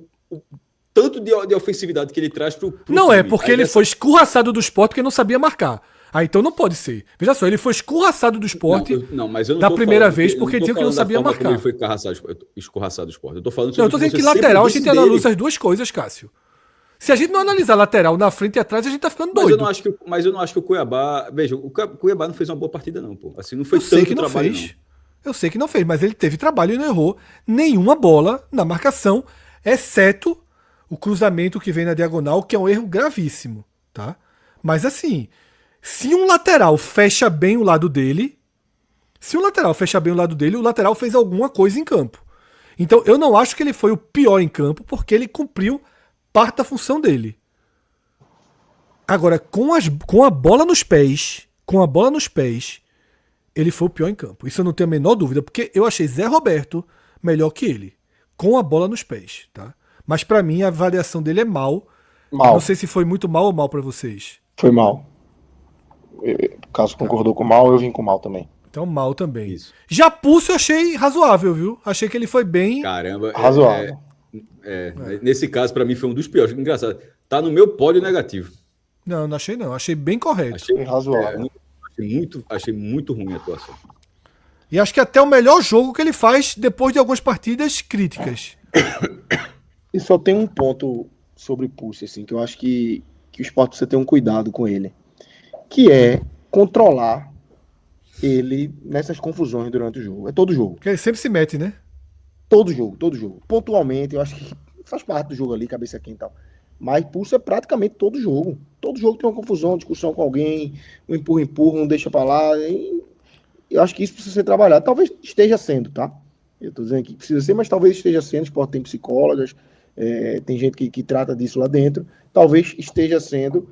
tanto de ofensividade que ele traz pro Não time. é porque Aí ele dessa- foi escorraçado do esporte porque não sabia marcar. Então não pode ser. Veja só, ele foi escorraçado do esporte mas eu não da tô primeira falando vez eu porque tô tinha que não falando da sabia forma como marcar. Ele foi escorraçado do esporte. Eu tô falando Não, eu sobre tô dizendo que você sempre lateral a disse gente analisa dele. as duas coisas, Cássio. Se a gente não analisar lateral na frente e atrás, a gente tá ficando Mas doido. eu não acho que o Cuiabá. Veja, o Cuiabá não fez uma boa partida, não, pô. Assim, não foi Eu sei tanto que não trabalho, fez. Eu sei que não fez, mas ele teve trabalho e não errou nenhuma bola na marcação, exceto o cruzamento que vem na diagonal, que é um erro gravíssimo, tá? Mas assim, se um lateral fecha bem o lado dele, o lateral fez alguma coisa em campo. Então eu não acho que ele foi o pior em campo, porque ele cumpriu parte da função dele. Agora, com a bola nos pés, ele foi o pior em campo. Isso eu não tenho a menor dúvida, porque eu achei Zé Roberto melhor que ele, com a bola nos pés, tá? Mas pra mim a avaliação dele é mal. Mal. Não sei se foi muito mal ou mal pra vocês. Foi mal. Caso concordou com mal, eu vim com mal também. Então mal também. Isso. Já Pulso eu achei razoável, viu? Achei que ele foi bem. Caramba. Razoável. Nesse caso, pra mim, foi um dos piores. Engraçado. Tá no meu pódio negativo. Não, não achei não. Achei bem correto. Achei, Razoável. achei muito ruim a atuação. E acho que até o melhor jogo que ele faz depois de algumas partidas críticas. E só tem um ponto sobre Pulse, assim, que eu acho que o Sport precisa ter um cuidado com ele, que é controlar ele nessas confusões durante o jogo. É todo jogo. Porque ele sempre se mete, né? Todo jogo, todo jogo. Pontualmente, eu acho que faz parte do jogo ali, cabeça quente e tal. Mas Pulse é praticamente todo jogo. Todo jogo tem uma confusão, discussão com alguém, um empurra, um deixa pra lá. E eu acho que isso precisa ser trabalhado. Talvez esteja sendo, tá? Eu tô dizendo que precisa ser, mas talvez esteja sendo. O Sport tem psicólogas, tem gente que trata disso lá dentro. Talvez esteja sendo,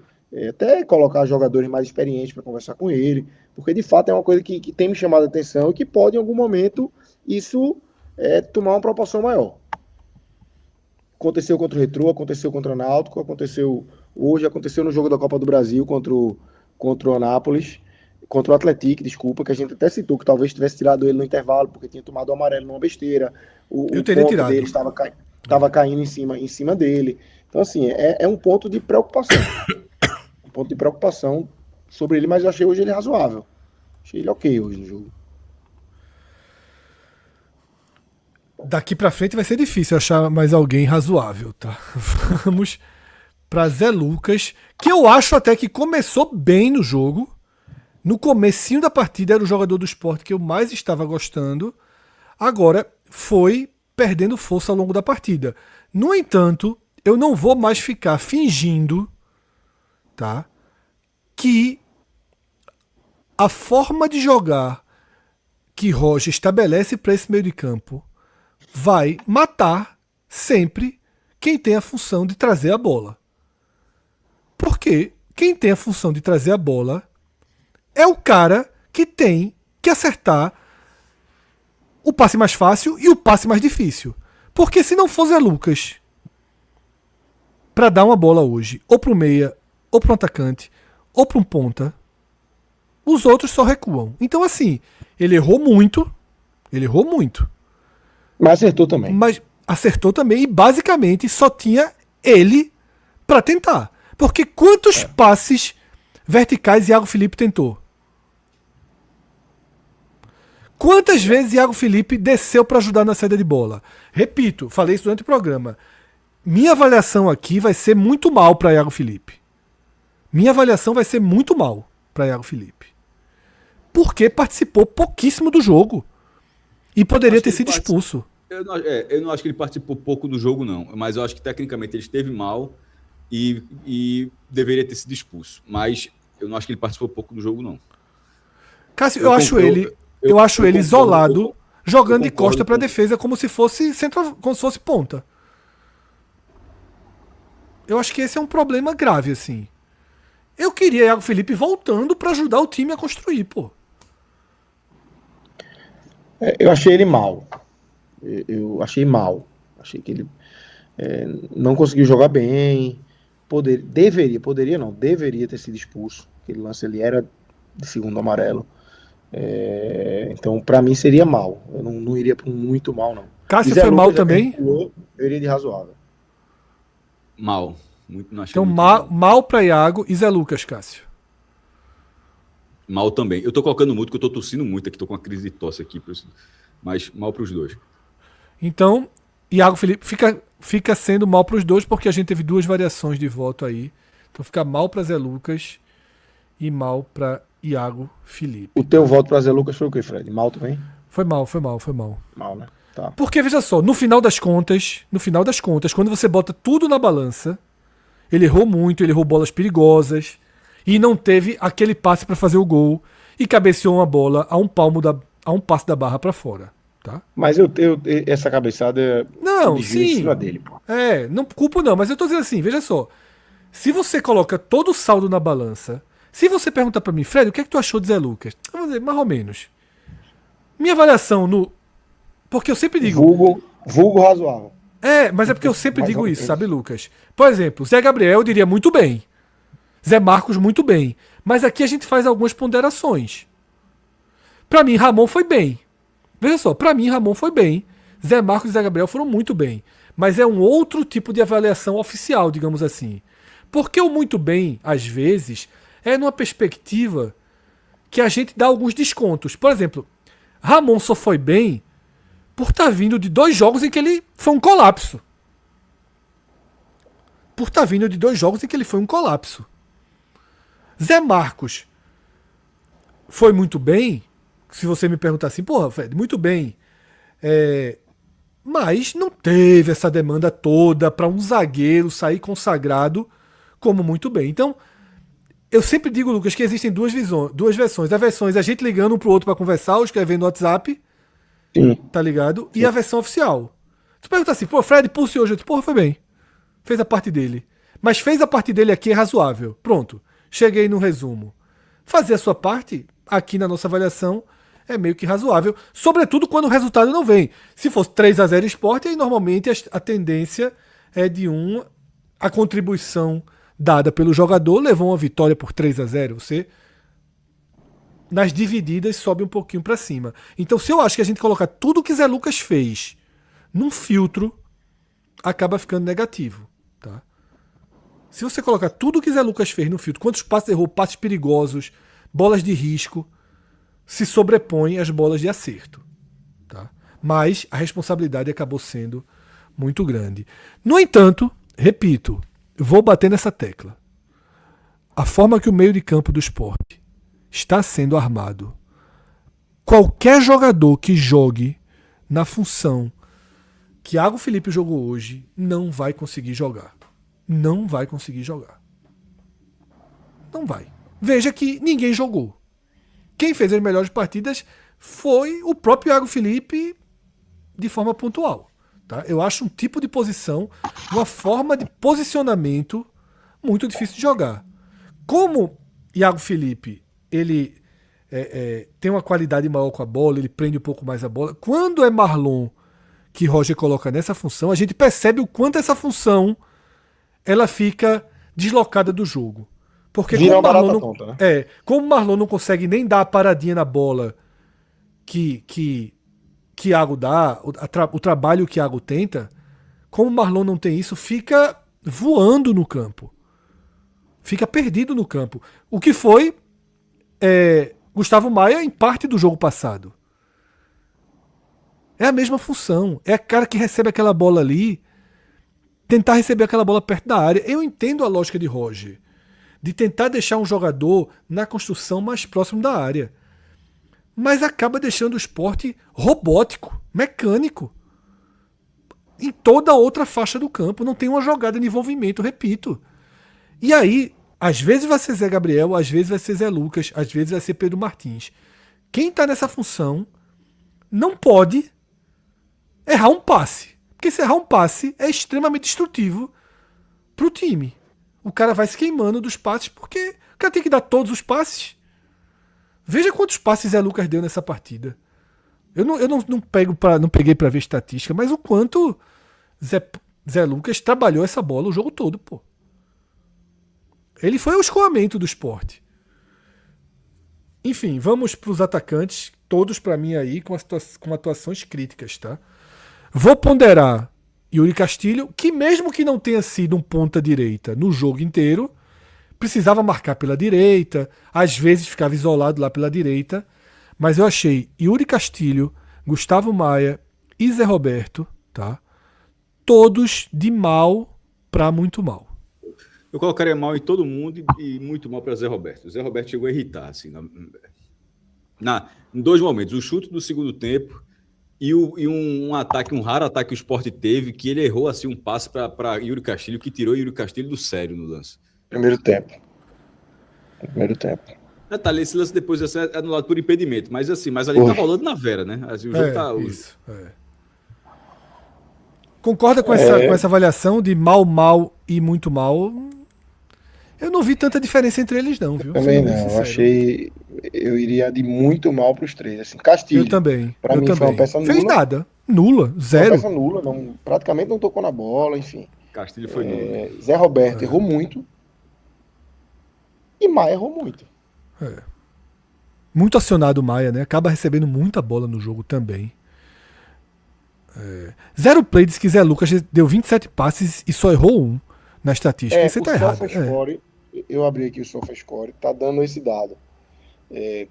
até colocar jogadores mais experientes para conversar com ele, porque de fato é uma coisa que tem me chamado a atenção e que pode, em algum momento, isso tomar uma proporção maior. Aconteceu contra o Retrô, aconteceu contra o Náutico, aconteceu no jogo da Copa do Brasil contra o Anápolis, contra o Atlético, desculpa, que a gente até citou que talvez tivesse tirado ele no intervalo, porque tinha tomado o amarelo numa besteira. Eu teria tirado. Dele estava caindo em cima dele. Então, assim, é um ponto de preocupação. Um ponto de preocupação sobre ele, mas eu achei hoje ele razoável. Achei ele ok hoje no jogo. Daqui pra frente vai ser difícil achar mais alguém razoável, tá? Vamos pra Zé Lucas, que eu acho até que começou bem no jogo. No comecinho da partida era o jogador do Sport que eu mais estava gostando. Agora foi perdendo força ao longo da partida. No entanto, eu não vou mais ficar fingindo, tá, que a forma de jogar que Roger estabelece para esse meio de campo vai matar sempre quem tem a função de trazer a bola. Porque quem tem a função de trazer a bola é o cara que tem que acertar o passe mais fácil e o passe mais difícil. Porque se não for Zé Lucas para dar uma bola hoje, ou para o meia, ou para um atacante, ou para um ponta, os outros só recuam. Então assim, ele errou muito, Mas acertou também. mas acertou também e basicamente só tinha ele para tentar. Porque quantos passes verticais Iago Felipe tentou? Quantas vezes Iago Felipe desceu para ajudar na saída de bola? Repito, falei isso durante o programa. Minha avaliação aqui vai ser muito mal para Iago Felipe. Porque participou pouquíssimo do jogo. E poderia Acho que ter sido ele expulso. Eu não acho que ele participou pouco do jogo, não. Mas eu acho que tecnicamente ele esteve mal e deveria ter sido expulso. Mas eu não acho que ele participou pouco do jogo, não. Cássio, eu acho ele concordo, isolado, jogando de concordo costa para com- defesa como se fosse como se fosse ponta. Eu acho que esse é um problema grave, assim. Eu queria Iago Felipe voltando para ajudar o time a construir, pô. Eu achei ele mal. Eu achei mal. Achei que ele não conseguiu jogar bem. Deveria ter sido expulso. Aquele lance ali era de segundo amarelo. Então, pra mim, seria mal. Eu não iria para um muito mal, não. Cássio E Zé foi mal Lucas, já que a gente também. pulou, eu iria de razoável. Mal. Muito, não achei Então, muito mal para Iago e Zé Lucas, Cássio. Mal também. Eu tô colocando muito, porque eu tô tossindo muito aqui, tô com uma crise de tosse aqui. Mas mal pros dois. Então, Iago Felipe fica sendo mal para os dois, porque a gente teve duas variações de voto aí. Então fica mal para Zé Lucas e mal para Iago Felipe. O teu voto para Zé Lucas foi o quê, Fred? Mal também? Foi mal. Mal, né? Tá. Porque, veja só, no final das contas, quando você bota tudo na balança, ele errou muito, ele errou bolas perigosas e não teve aquele passe para fazer o gol e cabeceou uma bola a um passe da barra para fora, tá? Mas essa cabeçada Não, desvio em sim. cima dele, pô. Não culpo não, mas eu tô dizendo assim, veja só. Se você coloca todo o saldo na balança, se você perguntar para mim, Fred, o que é que tu achou de Zé Lucas? Eu vou dizer, mais ou menos. Minha avaliação no... Porque eu sempre digo... Vulgo razoável. Mas é porque eu sempre Mais digo ou isso, menos. sabe, Lucas? Por exemplo, Zé Gabriel eu diria muito bem. Zé Marcos muito bem. Mas aqui a gente faz algumas ponderações. Pra mim, Ramon foi bem. Veja só, pra mim, Ramon foi bem. Zé Marcos e Zé Gabriel foram muito bem. Mas é um outro tipo de avaliação oficial, digamos assim. Porque o muito bem, às vezes, é numa perspectiva que a gente dá alguns descontos. Por exemplo, Ramon só foi bem por estar vindo de 2 jogos em que ele foi um colapso. Zé Marcos foi muito bem. Se você me perguntar assim, porra, Fred, muito bem. Mas não teve essa demanda toda para um zagueiro sair consagrado como muito bem. Então, eu sempre digo, Lucas, que existem duas versões. A versão é a gente ligando um pro outro para conversar, ou escrevendo no WhatsApp, Sim. tá ligado? E a versão oficial. Tu pergunta assim, pô, Fred, pulse hoje. Eu disse, porra, foi bem. Fez a parte dele. Mas fez a parte dele aqui é razoável. Pronto. Cheguei no resumo. Fazer a sua parte, aqui na nossa avaliação, é meio que razoável. Sobretudo quando o resultado não vem. Se fosse 3-0 Sport, aí normalmente a tendência é de a contribuição dada pelo jogador levou uma vitória por 3-0. Você, nas divididas, sobe um pouquinho para cima. Então, se eu acho que a gente colocar tudo que Zé Lucas fez num filtro, acaba ficando negativo. Tá? Se você colocar tudo que Zé Lucas fez no filtro, quantos passes errou, passes perigosos, bolas de risco, se sobrepõe às bolas de acerto. Tá? Mas a responsabilidade acabou sendo muito grande. No entanto, repito, vou bater nessa tecla. A forma que o meio de campo do Sport está sendo armado, qualquer jogador que jogue na função que Iago Felipe jogou hoje não vai conseguir jogar. Não vai conseguir jogar. Não vai. Veja que ninguém jogou. Quem fez as melhores partidas foi o próprio Iago Felipe de forma pontual. Tá? Eu acho um tipo de posição, uma forma de posicionamento muito difícil de jogar. Como Iago Felipe ele tem uma qualidade maior com a bola, ele prende um pouco mais a bola. Quando é Marlon que Roger coloca nessa função, a gente percebe o quanto essa função ela fica deslocada do jogo. Porque Vira como uma Marlon, barata tonta, né? como Marlon não consegue nem dar a paradinha na bola que Iago dá, o trabalho que Iago tenta, como Marlon não tem isso, fica voando no campo. Fica perdido no campo. O que foi Gustavo Maia em parte do jogo passado. É a mesma função. É a cara que recebe aquela bola ali, tentar receber aquela bola perto da área. Eu entendo a lógica de Roger, de tentar deixar um jogador na construção mais próximo da área. mas acaba deixando o Sport robótico, mecânico. Em toda a outra faixa do campo. Não tem uma jogada de envolvimento, repito. E aí, às vezes vai ser Zé Gabriel, às vezes vai ser Zé Lucas, às vezes vai ser Pedro Martins. Quem está nessa função não pode errar um passe. Porque se errar um passe é extremamente destrutivo para o time. O cara vai se queimando dos passes porque o cara tem que dar todos os passes. Veja quantos passes Zé Lucas deu nessa partida. Eu não peguei para ver estatística, mas o quanto Zé Lucas trabalhou essa bola o jogo todo, pô. Ele foi o escoamento do Sport. Enfim, vamos para os atacantes, todos para mim aí com atuações críticas, tá? Vou ponderar Yuri Castilho, que mesmo que não tenha sido um ponta-direita no jogo inteiro, precisava marcar pela direita, às vezes ficava isolado lá pela direita, mas eu achei Yuri Castilho, Gustavo Maia e Zé Roberto, tá? Todos de mal para muito mal. Eu colocaria mal em todo mundo e muito mal para Zé Roberto. O Zé Roberto chegou a irritar, assim, em dois momentos. O chute do segundo tempo e um ataque, um raro ataque que o Sport teve, que ele errou assim um passe para Yuri Castilho, que tirou Yuri Castilho do sério no lance. Primeiro tempo. Detalhe, esse lance depois é anulado por impedimento, mas ali tá rolando na vera, né? Assim, o jogo tá... Isso, Concorda com essa avaliação de mal e muito mal? Eu não vi tanta diferença entre eles, não, viu? Também não. Eu iria de muito mal para os três. Assim, Castilho. Eu também. Para mim foi uma peça nula. Fez nada. Nula. Zero. Uma peça nula. Praticamente não tocou na bola, enfim. Castilho foi nula. Zé Roberto errou muito. E Maia errou muito. Muito acionado o Maia, né? Acaba recebendo muita bola no jogo também. Zero play diz que Zé Lucas deu 27 passes e só errou um na estatística. Você tá errado. Eu abri aqui o SofaScore, tá dando esse dado.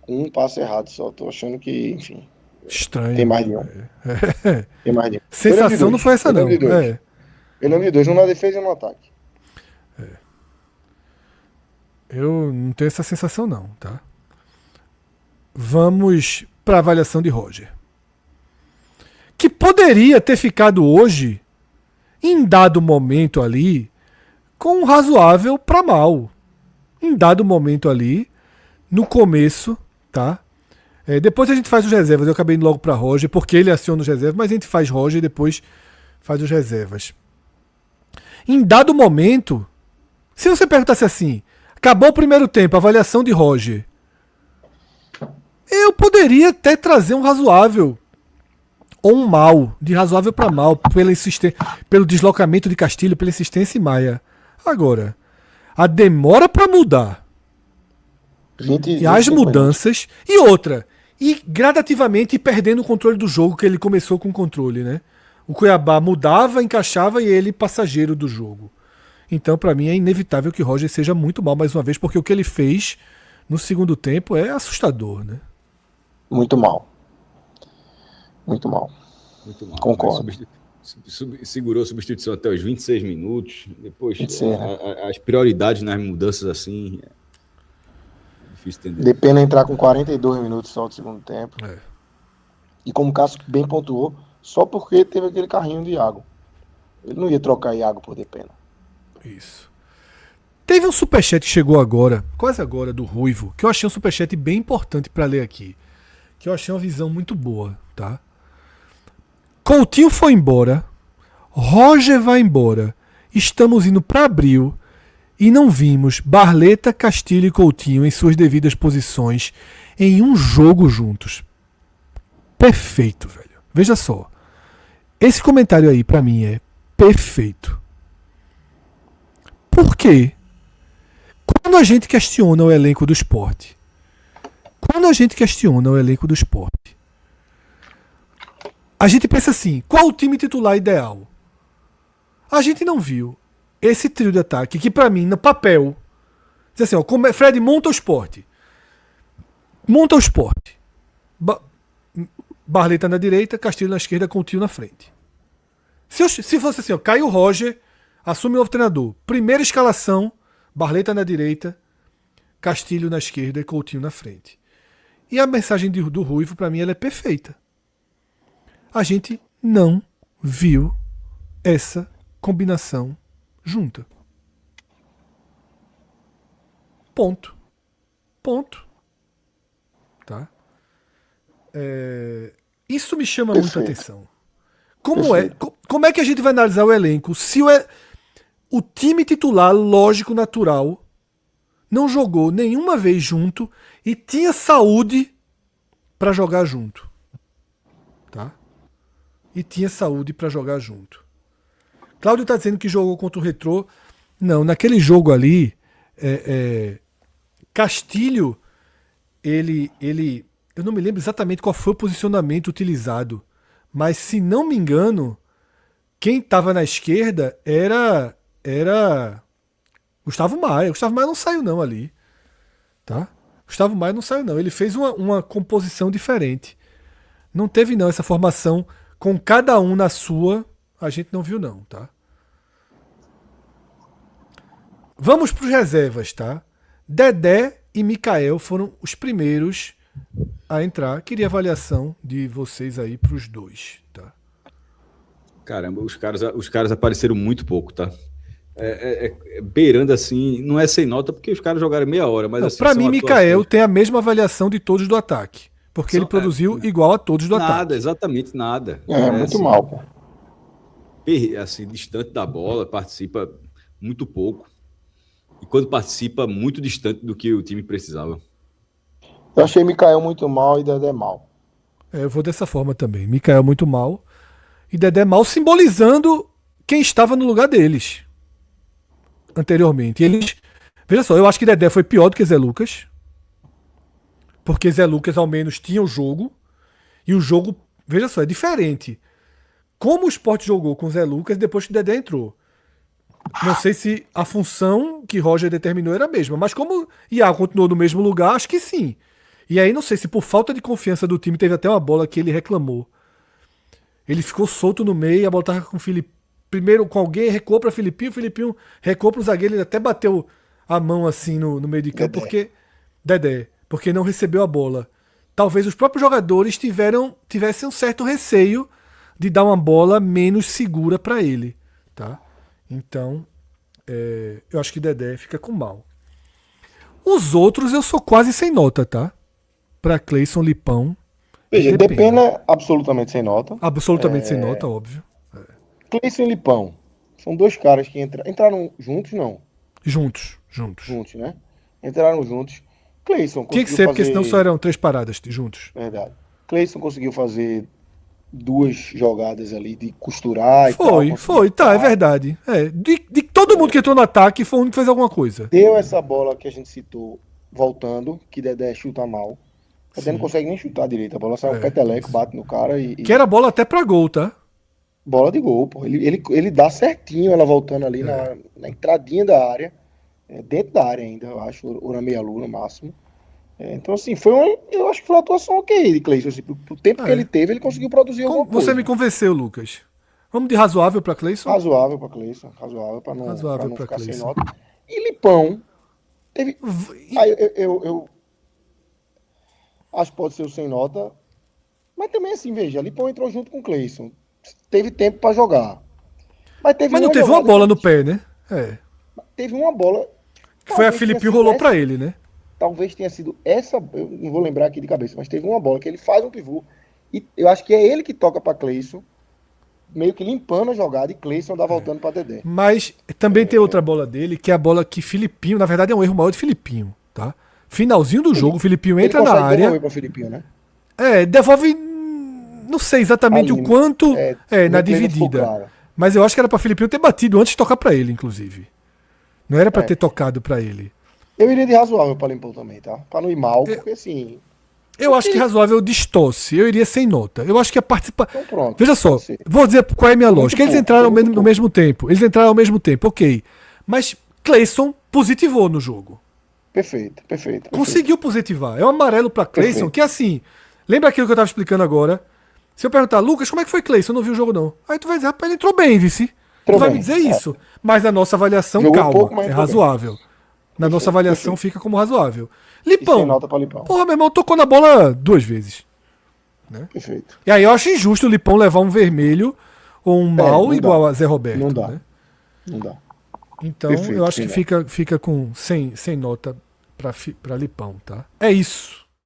Com um passe errado só. Tô achando que, enfim. Estranho. Tem mais de um. Tem mais de um. Sensação não foi essa, não. Eu lembro de dois, um na defesa e um no ataque. Eu não tenho essa sensação, não, tá? Vamos para a avaliação de Roger. Que poderia ter ficado hoje, em dado momento ali, com um razoável para mal. Em dado momento ali, no começo, tá? Depois a gente faz os reservas. Eu acabei indo logo para Roger, porque ele aciona os reservas, mas a gente faz Roger e depois faz os reservas. Em dado momento, se você perguntasse assim, acabou o primeiro tempo, avaliação de Roger, eu poderia até trazer um razoável ou um mal, de razoável para mal, pelo deslocamento de Castilho, pela insistência em Maia. Agora, a demora para mudar e as mudanças e outra, e gradativamente perdendo o controle do jogo, que ele começou com o controle, né? O Cuiabá mudava, encaixava e ele passageiro do jogo. Então, para mim, é inevitável que Roger seja muito mal mais uma vez, porque o que ele fez no segundo tempo é assustador, né? Muito mal. Concordo. Segurou a substituição até os 26 minutos. Depois, as prioridades nas mudanças assim. É difícil entender. Depende de entrar com 42 minutos só do segundo tempo. E como o Cássio bem pontuou, só porque teve aquele carrinho de Iago. Ele não ia trocar Iago por Depena. Isso. Teve um superchat que chegou agora, quase agora, do Ruivo, que eu achei um superchat bem importante para ler aqui. Que eu achei uma visão muito boa, tá? Coutinho foi embora, Roger vai embora, estamos indo para abril e não vimos Barleta, Castilho e Coutinho em suas devidas posições em um jogo juntos. Perfeito, velho. Veja só. Esse comentário aí para mim é perfeito. Por quê? Quando a gente questiona o elenco do Sport, a gente pensa assim, qual o time titular ideal? A gente não viu esse trio de ataque que pra mim, no papel, diz assim, ó, Fred monta o Sport. Barleta na direita, Castilho na esquerda, Coutinho na frente. Se fosse assim, ó, Caio Roger, assume o novo treinador. Primeira escalação, Barleta na direita, Castilho na esquerda e Coutinho na frente. E a mensagem do Ruivo, para mim, ela é perfeita. A gente não viu essa combinação junta. Ponto. Tá? Isso me chama muita atenção. Como é que a gente vai analisar o elenco se o time titular, lógico, natural, não jogou nenhuma vez junto e tinha saúde para jogar junto? Tá? E tinha saúde para jogar junto. Cláudio tá dizendo que jogou contra o Retrô. Não, naquele jogo ali, Castilho, eu não me lembro exatamente qual foi o posicionamento utilizado, mas se não me engano, quem estava na esquerda era Gustavo Maia. Gustavo Maia não saiu não ali, tá? Gustavo Maia não saiu não. Ele fez uma composição diferente. Não teve não essa formação com cada um na sua. A gente não viu não, tá? Vamos para os reservas, tá? Dedé e Mikael foram os primeiros a entrar. Queria avaliação de vocês aí para os dois, tá? Caramba, os caras apareceram muito pouco, tá? Beirando assim, não é sem nota porque os caras jogaram meia hora, mas assim, para mim, Mikael tem a mesma avaliação de todos do ataque, porque ele produziu igual a todos do ataque. Nada, exatamente nada. Muito assim, mal, pô. Assim, distante da bola, participa muito pouco. E quando participa, muito distante do que o time precisava. Eu achei Mikael muito mal e Dedé mal. Eu vou dessa forma também. Mikael muito mal e Dedé mal, simbolizando quem estava no lugar deles anteriormente. E veja só, eu acho que Dedé foi pior do que Zé Lucas, porque Zé Lucas ao menos tinha o jogo, e o jogo, veja só, é diferente. Como o Sport jogou com Zé Lucas depois que o Dedé entrou. Não sei se a função que Roger determinou era a mesma, mas como Iago continuou no mesmo lugar, acho que sim. E aí não sei se por falta de confiança do time, teve até uma bola que ele reclamou. Ele ficou solto no meio, a bola estava com o Felipe. Primeiro com alguém, recuou para Filipinho, o Filipinho recuou para o zagueiro, ele até bateu a mão assim no meio de campo, porque não recebeu a bola. Talvez os próprios jogadores tivessem um certo receio de dar uma bola menos segura para ele, tá? Então, eu acho que Dedé fica com mal. Os outros eu sou quase sem nota, tá? Para Cleison, Lipão. Veja, Depena absolutamente sem nota. Absolutamente sem nota, óbvio. Cleison e Lipão. São dois caras que entraram juntos, não? Juntos, né? Entraram juntos. Cleison tinha que ser, porque senão só eram 3 paradas juntos. Verdade. Cleison conseguiu fazer 2 jogadas ali de costurar e Foi, tá, é verdade. De todo mundo que entrou no ataque, foi o único que fez alguma coisa. Deu essa bola que a gente citou, voltando, que Dedé chuta mal. Dedé não consegue nem chutar direito. A bola sai um peteleco, bate no cara e... Que era bola até pra gol, tá? Bola de gol, pô. Ele dá certinho ela voltando ali na entradinha da área. Dentro da área ainda, eu acho. Ou na meia-lua, no máximo. Então, assim, eu acho que foi uma atuação ok de Cleison. Assim, pro tempo que ele teve, ele conseguiu produzir alguma coisa. Você me convenceu, Lucas. Vamos de razoável pra Cleison? Razoável pra Cleison. Razoável pra não ficar sem nota. E Lipão teve... Eu acho que pode ser o sem nota. Mas também, assim, veja, Lipão entrou junto com Cleison. Teve tempo pra jogar. Mas não teve uma bola no pé, né? Teve uma bola... Que foi a Filipinho rolou pra ele, né? Talvez tenha sido essa, eu não vou lembrar aqui de cabeça, mas teve uma bola que ele faz um pivô e eu acho que é ele que toca para Cleison, meio que limpando a jogada e Cleison dá voltando para Dedé. Mas também tem outra bola dele, que é a bola que Filipinho, na verdade é um erro maior de Filipinho, tá? Finalzinho do jogo, Filipinho entra na área. Devolve para Filipinho, né? Devolve, não sei exatamente o quanto na dividida. Claro. Mas eu acho que era para Filipinho ter batido antes de tocar para ele, inclusive. Não era para ter tocado para ele. Eu iria de razoável para Limpão também, tá? Para não ir mal, porque assim... Eu acho que razoável distorce. Eu iria sem nota. Eu acho que a participação... Então pronto. Veja só, vou dizer qual é a minha lógica. Eles entraram no mesmo tempo. Ok. Mas Cleison positivou no jogo. Perfeito. Conseguiu positivar. É um amarelo para Cleison, que assim... Lembra aquilo que eu tava explicando agora? Se eu perguntar, Lucas, como é que foi Cleison? Eu não vi o jogo não. Aí tu vai dizer, rapaz, ele entrou bem, vice. Tu vai me dizer isso. Mas a nossa avaliação, jogou calma, pouco, é razoável. Na nossa avaliação fica como razoável. E sem Lipão. nota para Lipão. Porra, meu irmão tocou na bola 2 vezes. Perfeito. E aí eu acho injusto o Lipão levar um vermelho ou um mal não igual dá. a Zé Roberto. Não dá. Né? Não dá. Então Perfeito, eu acho sem que fica com sem nota para Lipão, tá? É isso.